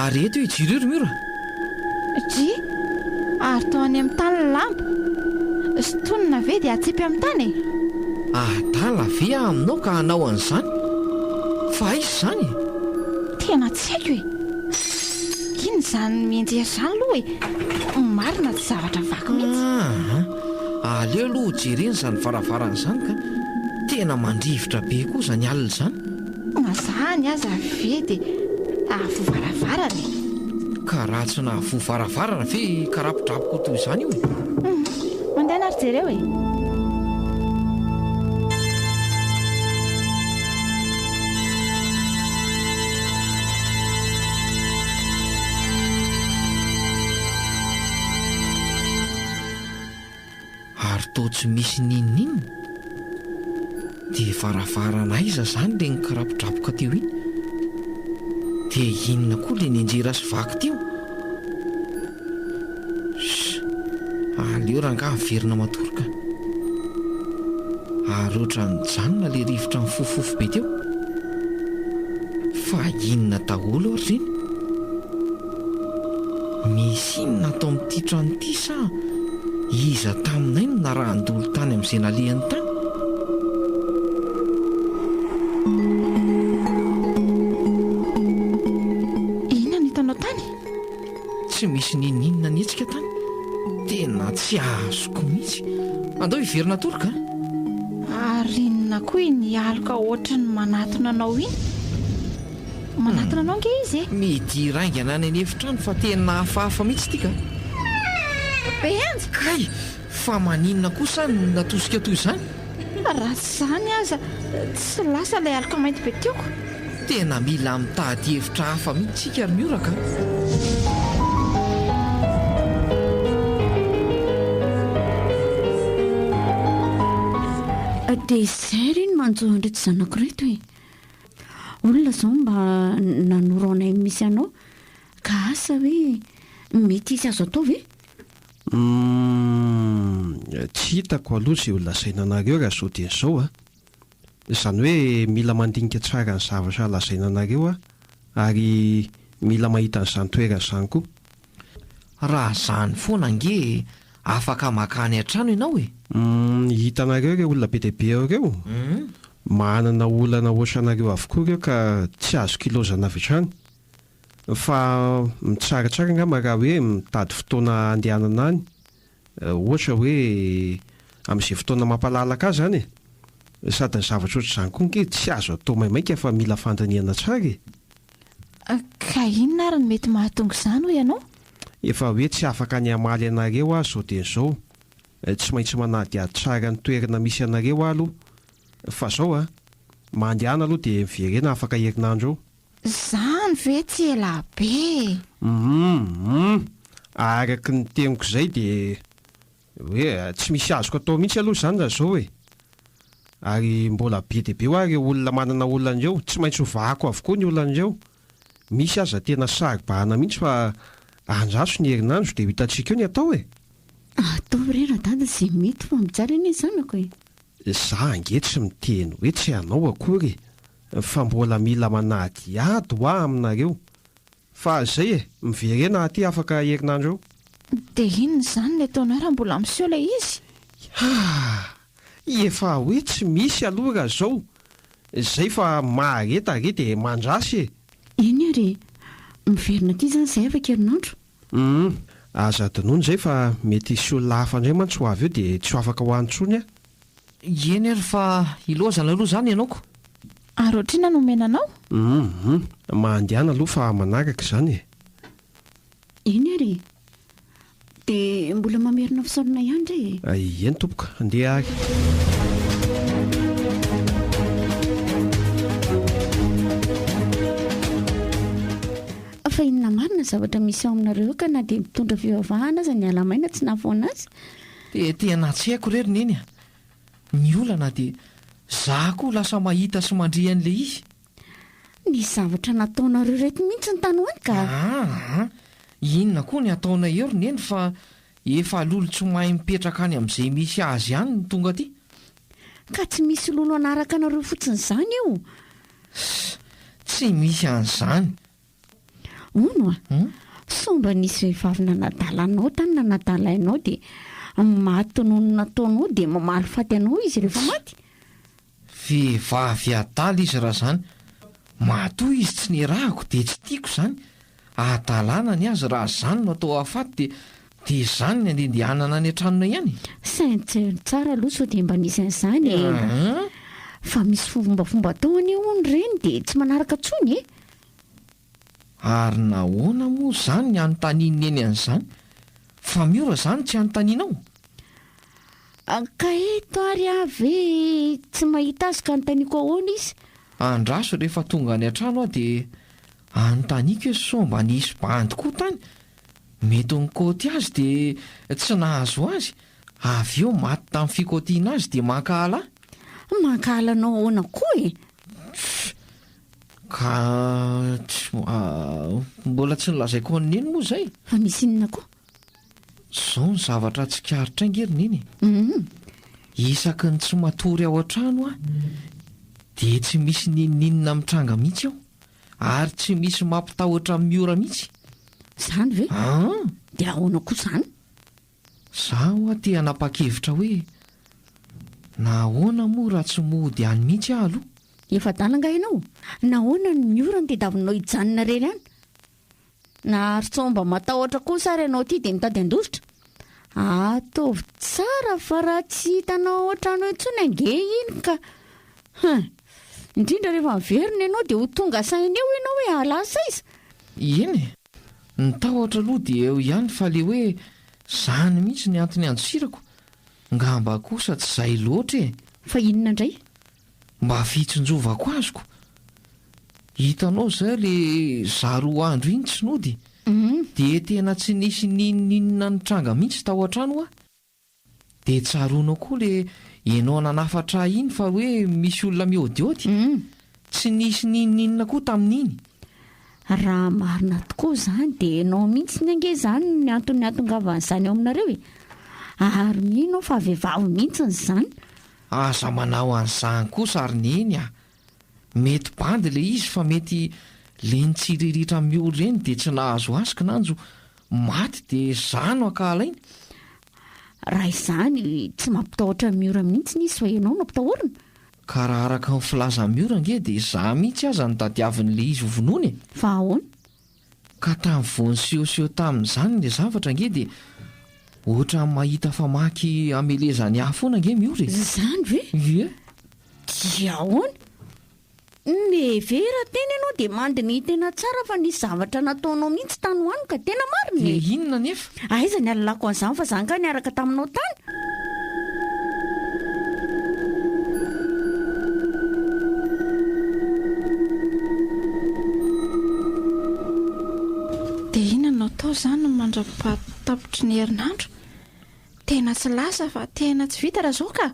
ary eto hijirery miro dry ary tao any amin'ny tany ny lamba sotonina ve dia atsipy amin'ny tany adala ve aminao ka hanao an'izany fa aizy izany tena tsy haiko e iny izany mienjeha izany aloha e marina tsy zavatra vaky mihitsy aleo aloha jereny izany varavarana izany ka tena mandrivotra be koa izany alina izany. Mazany aza ve dia avoavaravarana ka raha tsy nahavoavaravarana ve karapidrapoko toy izany io e. mandeha ary jereo e. ary toa tsy misy ninninina dia varavarana aiza izany le ny karapidrapoka teo iny. dia inona koa le nianjera sy vaky teo. aleo ranga miverina matoroka ary oatra nyjanona le rivotra mifofofo be teo. fa inona daholo ary reny? misy inona atao amin'ity trano ity sa iza taminay no narahndolo tany amin'izay nalehany tany? Inona ny hitanao tany? Tsy misy ninninona nietsika tany. Tena tsy azoko mihitsy. Andao hiverina toroka. Ary inona koa iny aloka ohatra ny manatona anao iny? Manatona anao nge izy e? Midiraingana any enefitrano fa tena hafahafa mihitsy tika. Benja! Kay, fa maninona kosa ny natosika toy izany? Raha izany aza tsy lasa ilay aloka mainty be tioko. Tena mila mitady hevitra hafa mihitsy tsika ary mioraka. dia izay reny manjoa ndreto zanak'ireto e. Olona izao mba nanoro anay misy anao ka asa hoe mety isy azo atao ve? Tsy hitako aloha izay ho lazaina anareo raha sao dia izao a. Izany hoe mila mandinika tsara ny zavatra lazaina anareo a, ary mila mahita an'izany toerana izany koa. Raha izany foana nge afaka makany an-trano ianao e. Hitanareo ireo olona be deaibe ireo. Manana olana ohatranareo avokoa ireo ka tsy azo kilozana avy hatrany. Fa mitsaratsara angamba raha hoe mitady fotoana andehanana any. Ohatra hoe amin'izay fotoana mampalalaka azy zany e. Sady ny zavatra ohatr'izany koa nge tsy azo atao maimaika fa mila fandaniana tsara e. Ka inona ary ny mety mahatonga izany ho ianao? Efa hoe tsy afaka ny hamaly anareo aho izao dia izao. Tsy maintsy manady ady tsara ny toerana misy anareo aho aloha. Fa izao a, mandehana aloha dia miverena afaka herinandro eo. Izany ve tsy ela be? Araky ny teniko izay dia hoe tsy misy azoko atao mihitsy aloha izany raha izao e. Ary mbola be dia be ho ary olona manana olana ireo, tsy maintsy ho vahako avokoa ny olana ireo. Misy aza tena saribahana mihitsy fa andraso ny herinandro dia hitantsika eo ny atao e. Atao rera dada izay mety fa mitsara eny zanako e. Za ange tsy miteny hoe tsy hanao akory, fa mbola mila manady ady ho aho aminareo. Fa izay e, miverena aty afaka herinandro eo. Dia inona izany ilay ataonao raha mbola miseho ilay izy? Efa hoe tsy misy aloha raha izao. Izay fa mahareta re dia mandrasy e. Eny ary miverina aty izany izay afaka herinandro. Aza adinoana izay fa mety hisy olona hafa indray mantsy ho avy eo dia tsy ho afaka ho antsony a. Eny ary fa ilozana aloha izany ianao ko. Ary ohatrina nomena anao? Mandehana aloha fa manaraka izany e. Eny ary dia mbola mamerina fisaorana ihany indray e. Eny tompoka, andeha ary. Fa inona marina zavatra misy ao aminareo ka na dia mitondra fivavahana aza ny alamaina tsy nahafoana azy. Dia tena tsy haiko rery neny a. Ny olana dia za koa lasa mahita sy mandre an'ilay izy. Ny zavatra nataonareo reto mihitsy ny tanoany ka. Inona koa ny ataonay eo neny fa efa lolo tsy mahay mipetraka any amin'izay misy azy ihany ny tonga aty. Ka tsy misy lolo anaraka anareo fotsiny izany io. Tsy misy an'izany. Ono a, somba nisy vehivavy nanadalanao tany nanadalainao dia maty noho ny nataonao dia mamaly faty anao izy rehefa maty. Vehivavy adala izy raha izany. Matoa izy tsy nirahako dia tsy tiako izany. Adalana ny azy raha izany no atao afaty dia dia izany ny andehandehanana any an-tranona ihany. saintsy tsara aloha sao dia mba nisy an'izany fa misy fombafomba taony hono ireny dia tsy manaraka tsony e. Ary nahoana moa izany ny anontaniany eny an'izany fa miora izany tsy anontanianao. Ka eto ary avy tsy mahita azy ka anontaniako ahoana izy. Andraso rehefa tonga any an-trano aho dia anontaniako hoe sao mba nisy bandy koa tany, mety nikôty azy dia tsy nahazo azy, avy eo maty tamin'ny fikôtiana azy dia mankahala ahy. Mankahala anao ahoana koa e. Ka mbola tsy nilazaiko an'iny moa izay. Fa misy inona koa? Izao ny zavatra tsikaritra angerina iny. Isaky ny tsy matory ao an-trano aho dia tsy misy ninninina mitranga mihitsy aho, ary tsy misy mampitahotra amin'ny ora mihitsy. Izany ve? Dia ahoana koa izany? Zaho aho tia nanapa-kevitra hoe nahoana moa raha tsy mody any mihitsy aho aloha. Efa dalanga ianao, nahoana ny miorana dia davinao hijanona reny any? Na ary tsao mba matahotra kosa ary ianao ity dia mitady an-dositra. Ataovy tsara fa raha tsy hitanao ohatrano intsony ange iny ka indrindra rehefa miverina ianao dia ho tonga saina eo ianao hoe alasa izy. Eny e, ny tahotra aloha dia eo ihany fa le hoe izany mihitsy ny antony andosirako, ngamba kosa tsy izay loatra e. Fa inona indray? Mba fitsinjovako azoko. Hitanao izay le zaroa andro iny tsy nody, dia tena tsy nisy ninninina nitranga mihitsy tao an-trano aho. Dia tsaroanao koa le ianao nanafatra iny fa hoe misy olona miodiody, tsy nisy ninninina koa tamin'iny. Raha marina tokoa izany dia ianao mihitsy ny ange izany ny antony hatongavan'izany ao aminareo e. Ary mino fa vehivavy mihitsy izany. Aza manao an'izany kosa ary neny a. Mety bandy le izy fa mety le nitsiriritra miolo reny dia tsy nahazo azy kananjo maty dia zano ankahalainy. Raha izany tsy mampitahotra miora mihitsy nisy fa ianao no ampitahorana. Ka raha araka ny filaza miora nge dia izaho mihitsy aza ny tadiavin'le izy ho vonoiny e. Fa ahoana? Ka tamin'ny voany sehoseho tamin'izany le zavatra nge dia ohatra mahita famaky amelezany hafa foana nge miora e. Izany ve? Ie. Dia ahoana? Mevera tena ianao dia mandy ny tena tsara fa nisy zavatra nataonao mihitsy tany ho any ka tena marina Le e. inona nefa? Aiza ny alalako an'izany fa izany ka niaraka taminao tany. Dia inona no atao izany no mandra-patapitry ny herinandro? Tena tsy lasa fa tena tsy vita raha izao ka.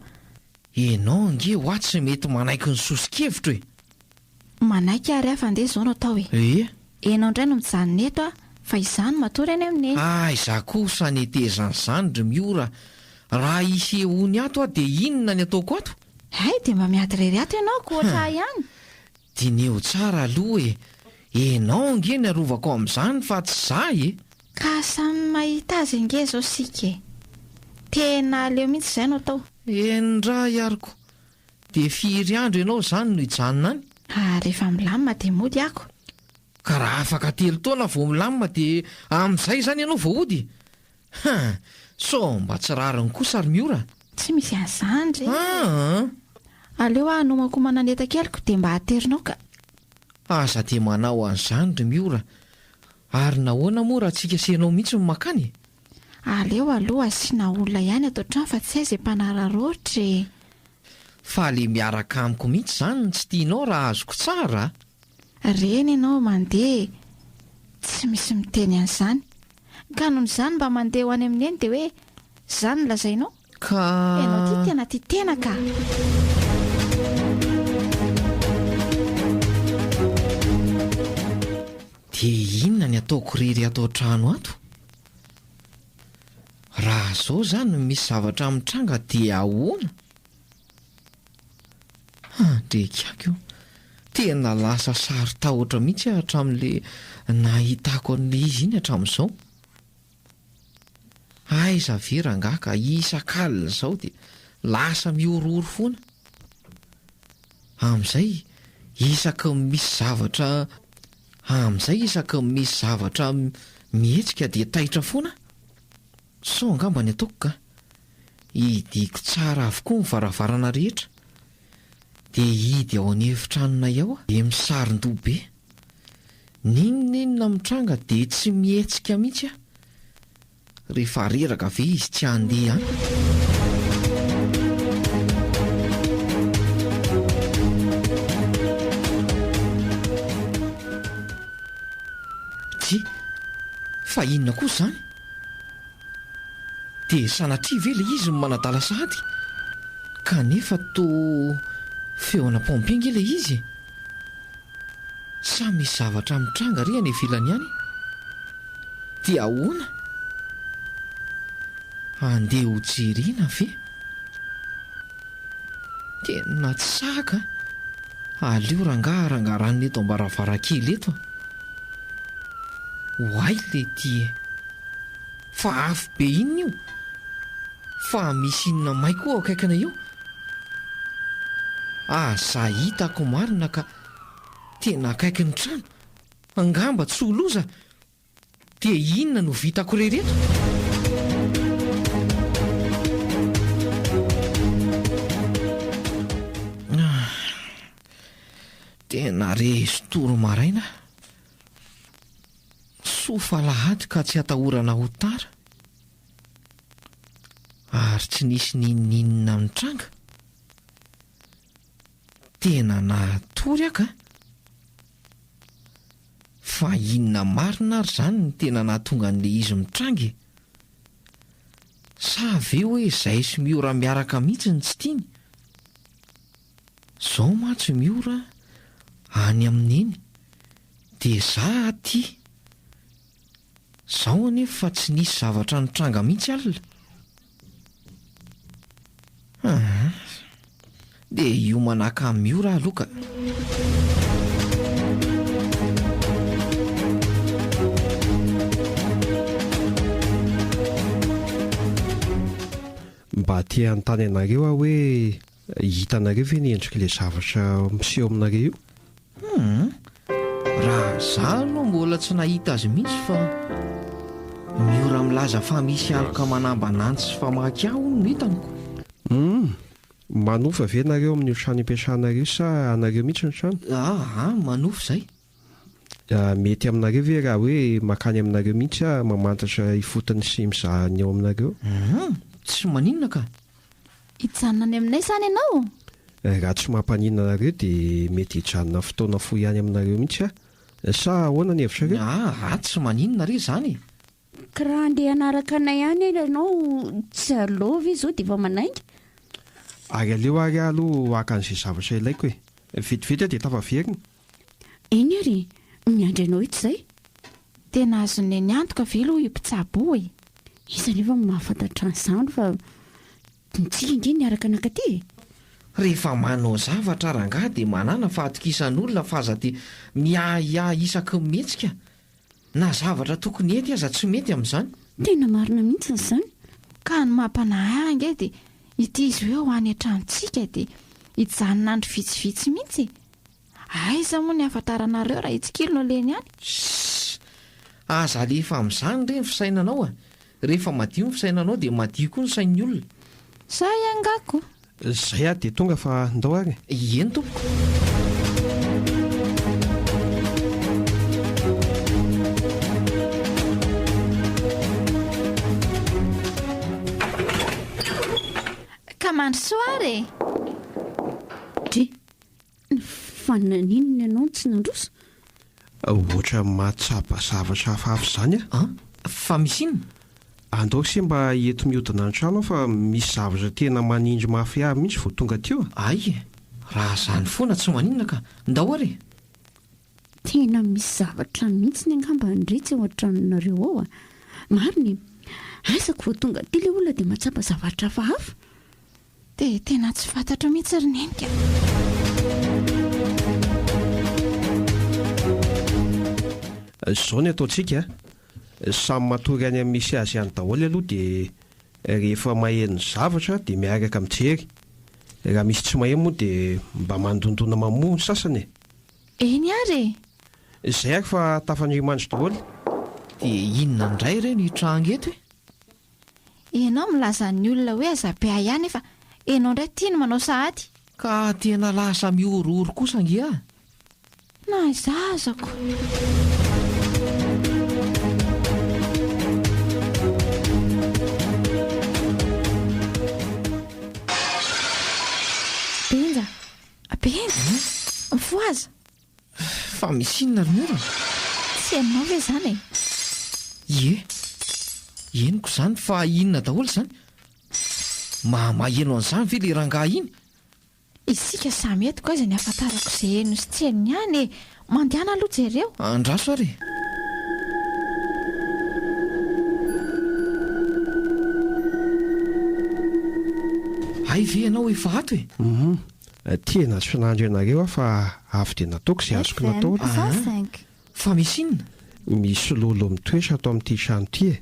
Ianao nge ho aty tsy mety manaiky ny sosikevitra e. Manaiky ary hafa andeha izao no atao e. Ianao indray no mijanona eto fa izany matory any amin'eny. Izaho kosa netezan'izany ry miora. Raha isy hony ato dia inona ny ataoko ato? Dia mba miady irery ato ianao ko ohatra ihany. Dineo tsara aloha e. Ianao nge ny arovako amin'izany fa tsy izaho e. Ka samy mahita azy nge izao sika e. Tena aleo mihitsy izay no atao. Endra iariko. Dia firy andro ianao izany no hijanona any? Rehefa milamina dia mody ako. Ka raha afaka 3 taona vao milamina dia amin'izay izany ianao vao ody. So mba tsy rariny kosa ary miora. Tsy misy an'izany re. Aleo anomako mananeta keliko dia mba haterinao ka. Aza dia manao an'izany ry miora. Ary nahoana moa raha tsika senao mihitsy ny makany? Aleo aloha asiana olona ihany ato an-trano fa tsy aiza mpanararoatra e. Fa le miaraka amiko mihitsy izany ny tsy tianao raha azoko tsara. Reny ianao mandeha, tsy misy miteny an'izany. Ka noho izany mba mandeha ho any amin'eny dia hoe izany lazainao. Ka ianao ty tena ty tena ka. Dia inona ny ataoko rery ato an-trano ato? Raha izao izany misy zavatra mitranga dia ahoana? Ndrekako io. Tena lasa sary tahotra mihitsy hatramin'le nahitako an'le izy iny hatramin'izao. Aiza ve rangaka isan-kalina izao dia lasa miorooro foana. Amin'izay isaky misy zavatra mihetsika dia taitra foana. so angamba ny ataoko ka hidiko tsara avokoa ny varavarana rehetra dia hidy ao any efitranonay ao dia misarin-dobe ninonenina mitranga dia tsy mihetsika mihitsy rehefa reraka ve izy tsy handeha any. Tsy fa inona koa izany dia sanatria ve ilay izy no manadala sady kanefa toa feona pompinga ilay izy sa misy zavatra mitranga ry any ivelany any dia ahoana andeha ho jerena ve tena tsy saka aleo rangarangarano eto ambaravarakely eto hoay le ty fa afo be inona io fa misy inona may koa ao akaikina io aza hitako marina ka tena akaiky ny trano angamba tsy ho loza dia inona no vitako rereto. Tena reso toro maraina sofa lahady ka tsy hatahorana ho tara ary tsy nisy nininina mitranga tena natory aka fa inona marina ary izany ny tena nahatonga an'ilay izy mitrangy sa ve hoe izay sy miora miaraka mihitsy ny tsy tiany zao matsy miora any amin'eny dia za aty zao anefa fa tsy nisy zavatra nitranga mihitsy alina dia io manaka amin'ny miora aloka. Mba ty anontany anareo aho hoe hitanareo ve ny endrik'ilay zavatra miseho aminareo io? Raha za aloha mbola tsy nahita azy mihitsy fa miora milaza fa misy aloka manambanantsy sy famaky aho no hitaniko. Manofa ve nareo amin'ny trano impiasanareo sa anareo mihitsy ny trano? Manofa izay. Mety aminareo ve raha hoe makany aminareo mihitsy mamantatra ifotony sy mizaha ny ao aminareo? Tsy maninona ka hijanona any aminay izany ianao? Raha tsy mampanina anareo dia mety hijanona fotoana fohy ihany aminareo mihitsy sa ahoana ny hevitrareo? Tsy maninona re izany ka raha andeha hanaraka anay ihany ianao tsy alova izy zao dia efa manainga ary aleo ary aloha haka an'izay zavatra ilaiko vetivety dia tafaverina. eny ary miandry anao ito izay Tena azony ny antoka ve aloha mpitsabo e? iza nefa mahafantatra an'izany fa nitsika inge niaraka anakaty rehefa manao zavatra rangaha dia manana fahatokisan'olona fa aza dia miahiahy isaky mihetsika na zavatra tokony ety aza tsy mety amin'izany. tena marina mihitsy izany Ka ny mampanahy ange dia ity izy hoe ho any an-tranontsika dia hijanona andro vitsivitsy mihitsy. Aiza moa ny afantaranareo raha hitsikilo no leny any? Aza lefa amin'izany re ny fisainanao rehefa madio ny fisainanao dia madio koa ny sain'ny olona. Sa iangako Izay dia tonga fa ndao ary. Eny tompoko. ka mandry soare dre fa naninona ianao tsy nandrosa Ohatra mahatsapa zavatra hafahafa izany Fa misy inona? andao sy mba eto mihodina ny trano fa misy zavatra tena manindry mafy ahy mihitsy vao tonga teo Ay, raha izany foana tsy maninona ka ndao ary. tena misy zavatra mihitsy ny angamba niretsy ao an-tranonareo ao mariny asako vao tonga ty le olona dia mahatsapa zavatra hafahafa dia tena tsy fantatra mihitsy rinenika. Izao ny ataontsika samy matory any amin'ny misy azy ihany daholo aloha dia rehefa maheno zavatra dia miaraka mijery. Raha misy tsy maheno moa dia mba mandondona mamoa ny sasany. Eny ary Izay ary fa tafandrimandry daholo. Dia inona indray re ny tranga eto ianao milazan'ny olona hoe aza-pea ihany efa ianao indray tia no manao sahady ka tena lasa miorooro kosa angia na izazako. Benja, Benja, mifoaza fa misinona ry miorana tsy aminao ve izany e? Eniko izany fa inona daholo izany maheno an'izany ve le rangahy iny isika samy etiko aza ny ahafantarako izay eno sy tsy henony ihany e mandehana aloha jereo andraso ary ay ve ianao efa ato e tena tsy finandro ianareo fa avy dia nataoko izay azoko natao fa misy inona misy lolo mitoetra atao amin'ity trano ity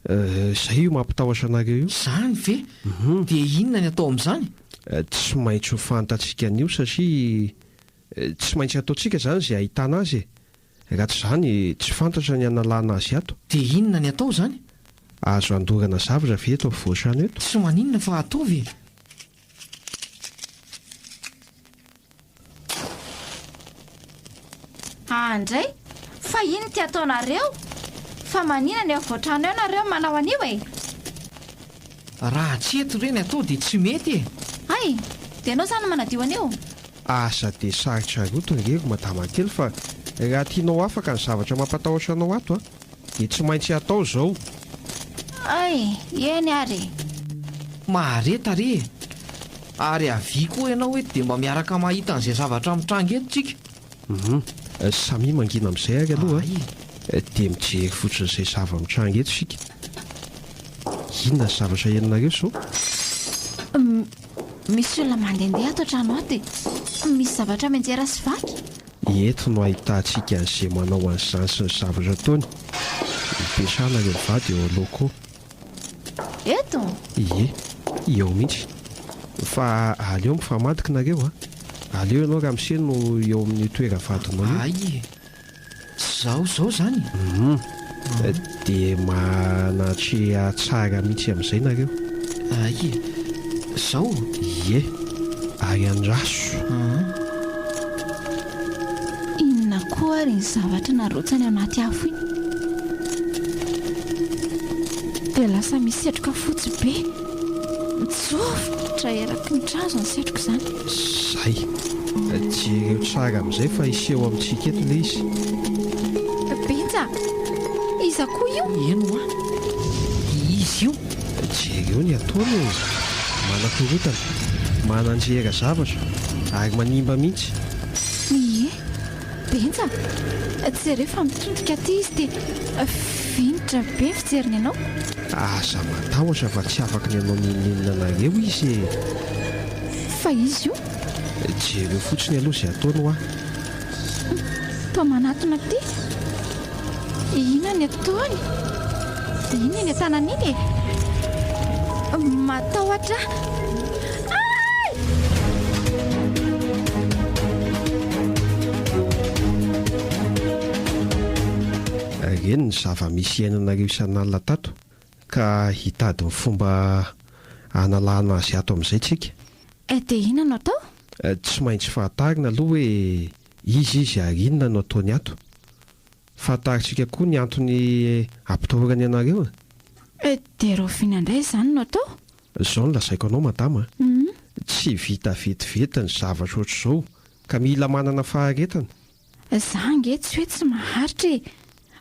izay io mampitahotra anareo io izany ve dia inona ny atao amin'izany tsy maintsy ho fantatsika an'io satria tsy maintsy ataontsika izany izay ahitana azy raha tsy izany tsy fantatra ny analana azy ato dia inona ny atao izany azo andorana zavatra ve eto voatrano eto tsy maninona fa ataovy andray fa iny ty ataonareo fa manina ny avoatrano eo nareo manao an'io e raha tsy eto ireny atao dia tsy mety e ay dia ianao izany manadio an'io asa dia sarotra roto nyreko madama kely fa raha tianao afaka ny zavatra mampatahotra anao ato dia tsy maintsy atao izao ay eny ary mahareta re ary avy koa ianao hoe dia mba miaraka mahita an'izay zavatra mitranga eto tsika samy mangina amin'izay ary aloha dia mijery fotsiny izay zava-mitranga eto sika inona ny zavatra henonareo so misy olona mandehandeha ato an-trano ato e misy zavatra menjera sy vaky eto no ahitantsika an'izay manao an'izany sy ny zavatra ataony mipetrahana ireo vady eo aloha eto eo mihitsy fa aleo mifamadika nareo aleo ianao raha miseno eo amin'ny toera vadinao ay zao zany dia manatrea tsara mihitsy amin'izay nareo ay zao ary andraso inona koa ary ny zavatra narotsany ao anaty afo iny dia lasa misetroka fotsy be mitsofotra eraky ny trazo ny setroka izany zay jereo tsara amin'izay fa iseho amintsika eto le izy benja iza koa io eno a izy io jereo ny ataony manakorotana mananjera zavatra ary manimba mihitsy benja jereo fa mitondrika aty izy dia vinitra be fijeriny ianao asa matahotra fa tsy afaka ny anao nininina nareo izy fa izy io jereo fotsiny aloha izay ataony ho toa manatona ty ina ny ataony ina ny atanan'iny e matahotra reny ny zava-misy iainanareo isan'alina tato ka hitady ny fomba analana azy ato amin'izay tsika dia ina no atao tsy maintsy fahatarina aloha hoe izy ary inona no ataony ato fahataritsika koa ny antony ampitahorany ianareo dia reo finandray izany no atao izao no lazaiko anao madama tsy vita vetivety ny zavatra ohatr'izao ka mila manana faharetana za nge tsy hoe tsy maharitra e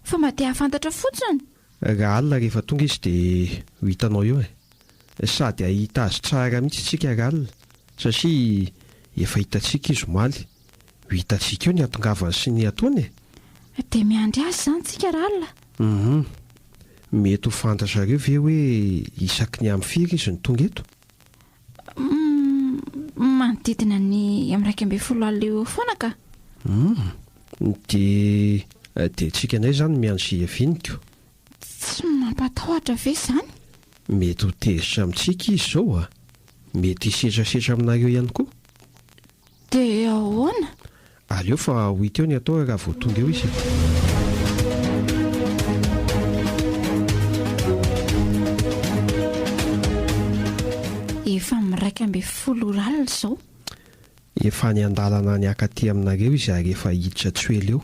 fa mba tia hafantatra fotsiny raha alina rehefa tonga izy dia ho hitanao eo sady ahita azy tsara mihitsy tsika raha alina satria efa hitantsika izy omaly ho hitantsika eo ny atongavany sy ny ataony dia miandry azy izany tsika raha alina mety ho fantatrareo ve hoe isaky ny amin'ny firy izy ny tonga eto manodidina ny amin'ny 120 alina foana ka dia tsika anay izany miandry aviniko tsy mampatahotra ve izany mety ho tezitra amintsika izy izao mety hisetrasetra aminareo ihany koa dia ahoana aleo fa ho hita eo ny atao raha vao tonga eo izy efa miraika amby 10 alina izao. Efa ny andalana ny akaty aminareo izy ary efa hiditra tsoely eo.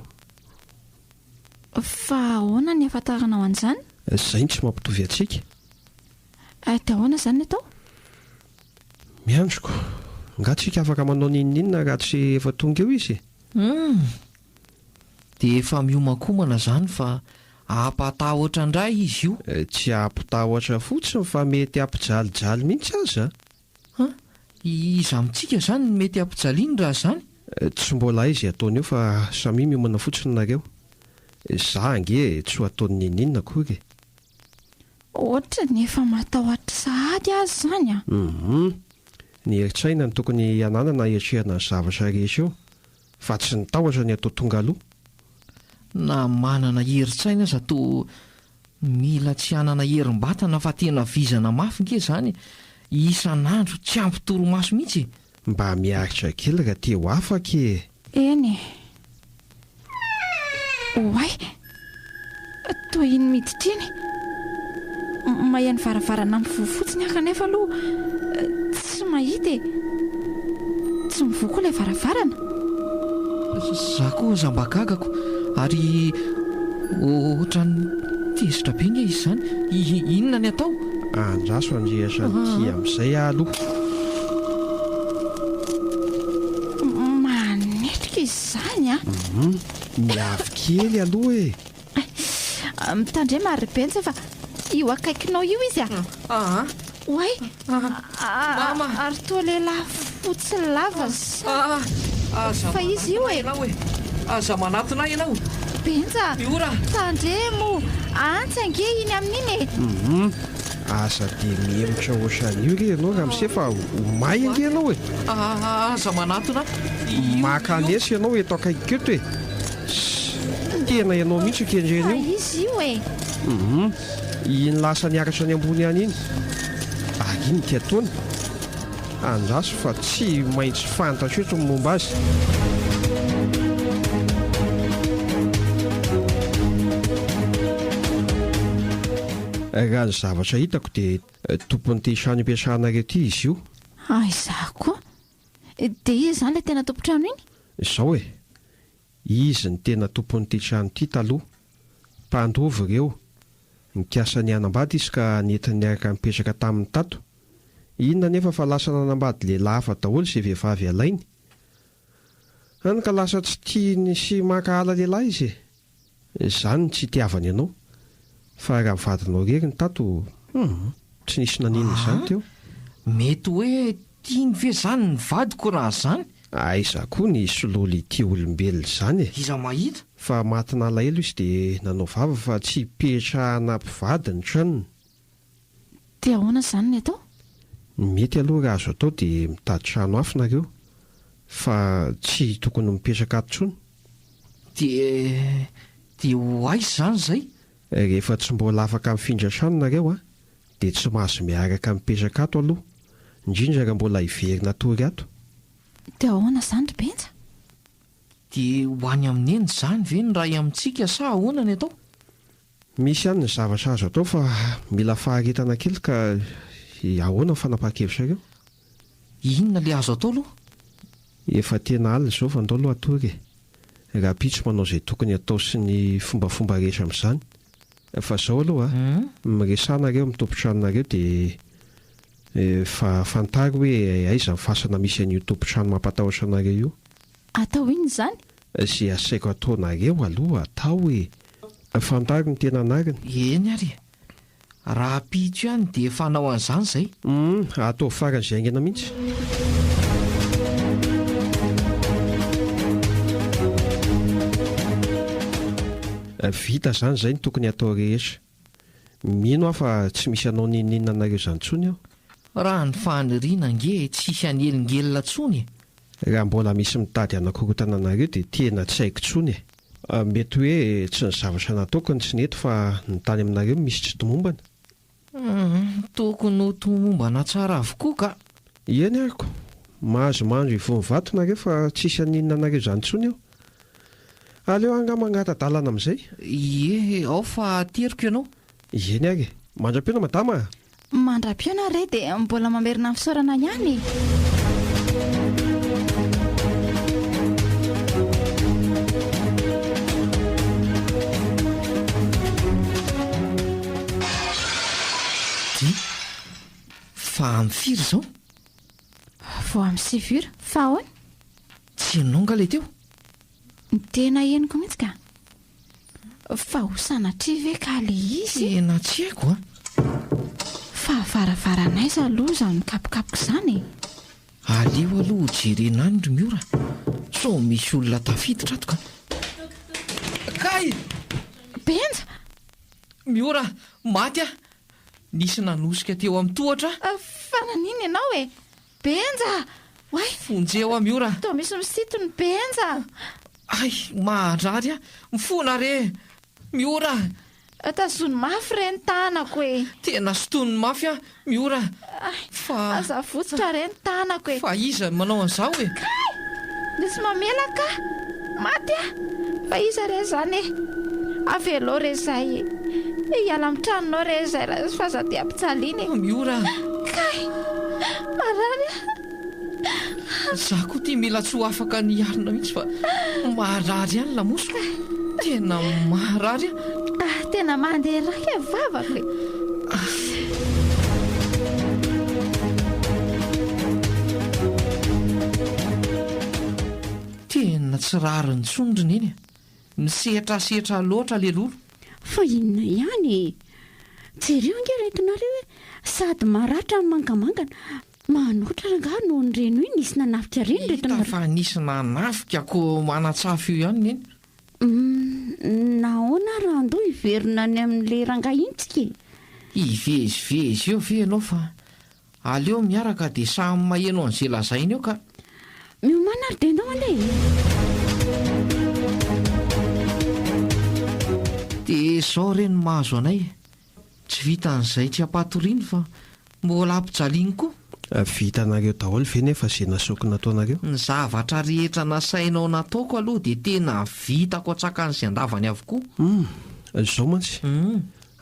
Fa ahoana ny ahafantaranao an'izany? Izay ny tsy mampitovy antsika. Dia ahoana izany atao? Miandroko, nga tsika afaka manao ninninona raha tsy efa tonga eo izy? Dia efa miomakomana izany fa ampatahotra indray izy io. Tsy ampitahotra fotsiny fa mety ampijalijaly mihitsy aza. Iza amintsika izany mety ampijaliany raha izany? Tsy mbola izy ataony eo fa samy miomana fotsiny nareo. Za ange tsy ho ataony ninninona akory. Ohatra ny efa matahotra sahady azy izany a. Ny eritsaina ny tokony hananana hietrehana ny zavatra rehetra eo, fa tsy ny tahotra ny atao tonga aloha. Na manana heritsaina aza to mila tsy hanana herim-batana fa tena vizana mafy nke izany. Isan'andro tsy ampy toromaso mihitsy. Mba miaritra kely raha te ho afaka e. Eny. Oay, toa iny miditra iny. Maheno varavarana mivoha fotsiny aho kanefa aloha tsy mahita e. Tsy mivoha koa ilay varavarana. Za koa za mba gagako ary ohatran'ny tezitra be nge izy izany. Inona ny atao? Andraso andrehatra ny amin'izay aloha. Manetrika izy izany a. Miavy kely aloha e. Mitandre marobentsy fa io akaikinao io izy a. Oay, ary toa lehilahy fotsy lava fa izy io e. Aza manatona ianao. Benja, tandremo, antsange iny amin'iny e. Asa dia miemotra ohatran'io re ianao raha mise fa homay ange ianao e. Aza manatona. Makanesy ianao eto akaiky keto e. Tena ianao mihitsy kendrena Fa io. izy io e. Iny lasa niakatra ny ambony any iny. Ary iny ty ataony. Andraso fa tsy maintsy fantatra eto ny momba azy. Raha ny zavatra hitako dia tompon'ity trano ipetrahanareo ity izy io. Izaho koa. Dia izy izany ilay tena tompo-trano iny? Izao e. Izy ny tena tompon'ity trano ity taloha. Mpandrovy ireo. Nikiasa ny anambady izy ka nentiny niaraka mipetraka tamin'ny tato. Inona nefa fa lasa nanambady lehilahy hafa daholo izay vehivavy alainy. Hany ka lasa tsy tiany sy makahala lehilahy izy e. Izany tsy tiavany ianao. Fa raha mivadinao rery ny tato, tsy nisy nanina izany teo. Mety hoe tiany ve izany ny vadiko raha izany? Aiza koa ny sololy ity olombelona izany e. Iza mahita? Fa matina alahelo izy dia nanao vava fa tsy hipetrahana mpivady ny tranony. Dia ahoana izany ny atao? Mety aloha raha azo atao dia mitady trano hafa nareo. Fa tsy tokony mipetraka ato intsony. Dia ho aiza izany izay? Rehefa tsy mbola afaka mifindra trano nareo dia tsy mahazo miaraka mipetraka ato aloha. Indrindra raha mbola hiverina tory ato. Dia ahoana izany ry Benja? Dia ho any amin'ny eny izany ve ny ray amintsika sa ahoana ny atao? Misy ihany ny zavatra azo atao fa mila faharetana kely ka ahoana ny fanapahan-kevitra ireo? Inona ilay azo atao aloha? Efa tena alina izao fa ndao aloha atory e. Raha pitso manao izay tokony atao sy ny fombafomba rehetra amin'izany. Fa izao aloha miresanareo mitompo-tranonareo dia fa fantary hoe aiza ny fasana misy an'io tompo-trano mampatahotra anareo io. Atao iny izany? Izay asaiko ataonareo aloha atao e. Fantary ny tena anarany. Eny ary. Raha pitso ihany dia fanao an'izany izay. Atao faran'izay aingana mihitsy. Vita izany izay ny tokony atao rehetra. Mino aho fa tsy misy anao ninninna anareo izany intsony aho. Raha ny faniriana nge tsisy anelongelona intsony. Raha mbola misy mitady anakorotana anareo dia tena tsy haiko intsony e. Mety hoe tsy ny zavatra nataoko ny tsy neto fa ny tany aminareo misy tsy tomombana. Tokony ho tomombana tsara avokoa ka. Eny ariko. Mahazo mandro ivony vato nareo fa tsisy aninona anareo izany intsony aho. Aleo anga mangata-dalana amin'izay. Ao fa teriko ianao. Eny ary. Mandram-pena madama. mandra-piona re dia mbola mamerina amin'ny fisaorana ihany. Fa amin'ny firy izao? Vao amin'ny 7 ora fa ahoana? Tsy nonga ilay teo? Tena henoko mihitsy ka. Fa ho sanatria ve ka le izy? Tena tsy haiko a. Fa varavaranay sa aloha izany kapokapoko izany. Aleo aloha jerena any ry Miora. So misy olona tafiditra ato ka. Kay! Benja! Miora, maty a! Nisy nanosika teo amin'ny tohatra. Fa nanino ianao e? Benja! Oay! Fonjeo a Miora. Toa misy misitony Benja! Ay, maharary a! Mifona re! Miora! Tazony mafy re ny tanako e. Tena sotony mafy a, Miora. Fa... aza votsitra re ny tanako e. Fa iza manao an'izao e? Nisy mamelaka maty a. Fa iza re zany e? Avelo re zay e. Hiala amin'ny tranonao re zay fa za dia ampitsaliana e. Miora! Kay! Marary a. Za koa tia mila tsy ho afaka niarina mihitsy fa maharary ihany lamosiko. Tena maharary a. Tena mandeha raka e vavako e. Tena tsy rariny tsondriny iny. Misehatrasehatra loatra le lolo. Fa inona ihany? Jereo nge retonareo e, sady maratra amin'ny mangamangana. Manoatra nga noho ny reno iny nisy nanafika reny Hita retonareo. fa nisy nanafika ko manatsafo io ihany neny. Nahoana randoha iverina any amin'le rangahintsika e? Ivezivezy eo ve ianao fa aleo miaraka dia samy maheno an'izay lazaina eo ka. Miomana ary dia ianao andeha. Dia izao reny mahazo anay. Tsy vita an'izay tsy ampatoriany fa mbola ampijaliany koa. Vitanareo daholo ve nefa izay nasoky nataonareo? Ny zavatra rehetra nasainao nataoko aloha dia tena vitako atsakan'izay andavany avokoa. Izao mantsy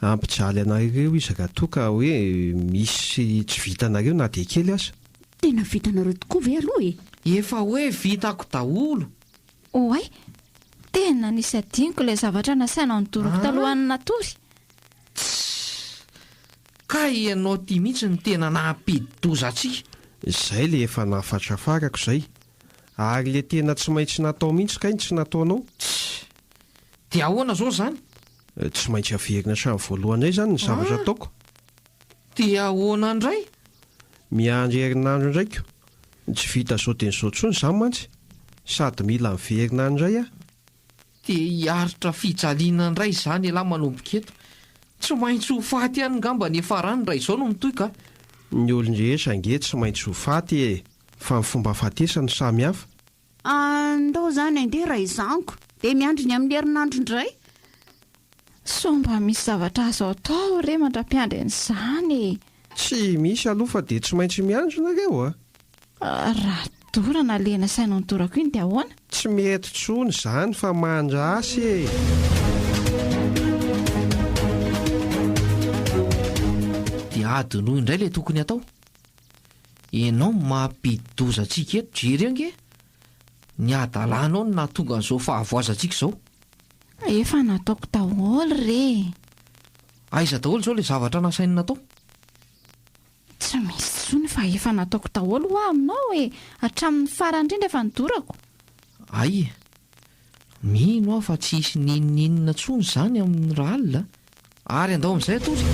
ampijaly anareo izy raha toa ka hoe misy tsy vitanareo na dia kely aza. Tena vitanareo tokoa ve aloha e? Efa hoe vitako daholo. Oay! Tena nisy adiniko ilay zavatra nasaina nidoroko talohan'ny natory. Ka ianao tia mihitsy ny tena nahampidi-doza antsika. Izay le efa nafatrafarako izay. Ary le tena tsy maintsy natao mihitsy ka iny tsy nataonao. Dia ahoana izao izany? Tsy maintsy averina hatramin'ny voalohany izay izany ny zavatra ataoko. Dia ahoana indray? Miandry herinandro indraiko. Tsy vita zao dia izao intsony izany mantsy. Sady mila miverina indray aho. Dia hiaritra fijaliana indray izany ialahy manomboka eto. Tsy maintsy ho faty ihany ngamba ny efa rany indray izao no mitoy ka. Ny olon-drehetra ange tsy maintsy ho faty e. Fa ny fomba fatesany samy hafa. Andao izany andeha raha izaniko. Dia miandry ny amin'ny herinandro indray. Somba misy zavatra azo atao re mandra-piandry an'izany. Tsy misy aloha fa dia tsy maintsy miandry nareo a. Raha dorana le nasaina nidorako iny dia ahoana? Tsy mety tsony izany fa mandrasy e. Dia adinoa indray ilay tokony atao. Ianao mampidi-doza antsika eto jery ange. Ny adalanao no nahatonga an'izao fahavoazantsika izao. Efa nataoko daholo re. Aiza daholo izao ilay zavatra nasainy natao? Tsy misy tsony fa efa nataoko daholo ho aminao e. Hatramin'ny farany indrindra efa nidorako. Ay, mino aho fa tsy hisy nininina tsony izany amin'ny raha alina. Ary andao amin'izay atory.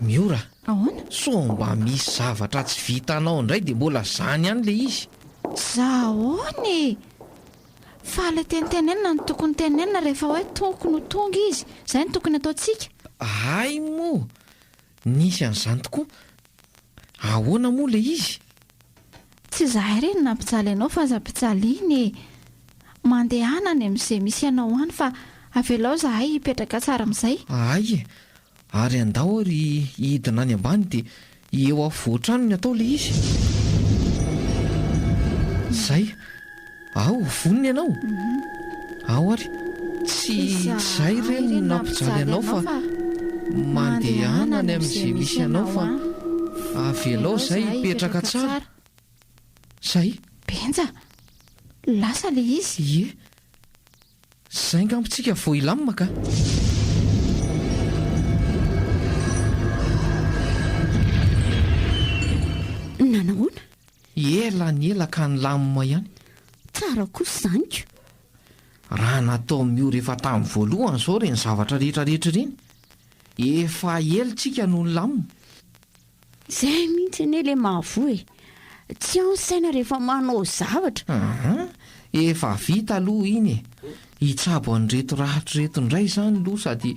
Miora, Ahoana? so mba misy zavatra tsy vitanao indray dia mbola zany ihany le izy. Zahoany! Fa ilay tenitenenina no tokony tenenina rehefa hoe tokony ho tonga izy. Izay no tokony ataontsika. Ay moa, nisy an'izany tokoa. Ahoana moa le izy? Tsy izahay ireny nampijaly ianao fa aza mpijaliana e. Mandehana any amin'izay misy ianao any fa avelao izahay hipetraka tsara amin'izay. Ay, ary andao ary hidina any ambany dia eo afovoatrano ny atao le izy. Zay, ao voniny ianao. ao ary tsy izay reny nampijaly anao fa mandehana any amin'izay misy ianao fa avelao izay hipetraka tsara zay benja lasa le izy ie zay ngampontsika vo ilamina ka nanahoana ela ny ela ka ny lamima ihany tsara kosa izanyko raha natao mio rehefa tamin'ny voalohany izao reny zavatra rehetrarehetra reny efa elitsika no ny lamina izay mihitsy ane le mahavo e tsy ao ny saina rehefa manao zavatra efa vita aloha iny e hitsabo anyreto rahatreto indray izany loha sady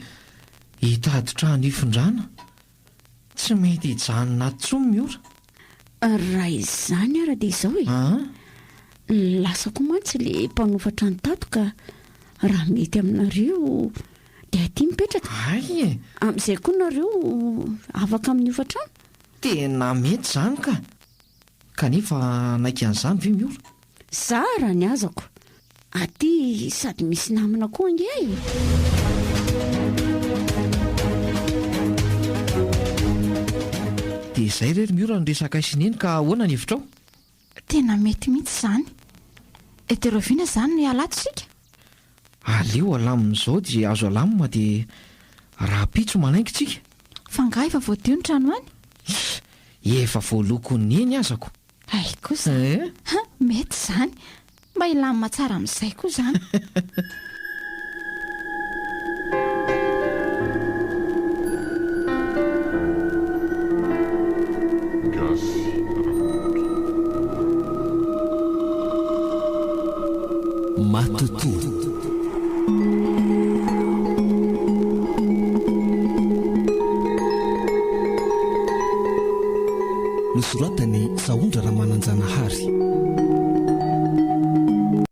hitadotrahany ifondrana tsy mety hijanona tsomy miora raha izany ara dia izao e lasako mantsy le mpanofatra ny tato ka raha mety aminareo dia aty mipetraka ay e amin'izay koa nareo afaka amin'ny ofatrano tena mety izany ka kanefa naika an'izany ve miora zara ny azako aty sady misy namina koa angey dia izay rery miora ny resaka isineny ka ahoana ny hevitrao tena mety mihitsy izany eteroviana izany no alato sika aleo alamin'izao dia azo alamina dia raha pitso manaingitsika fa nga efa voadio ny trano any efa voalokony eny azako ay kosa mety izany mba ilamina tsara amin'izay koa izany matotoa nosoratany Saondra Ramananjanahary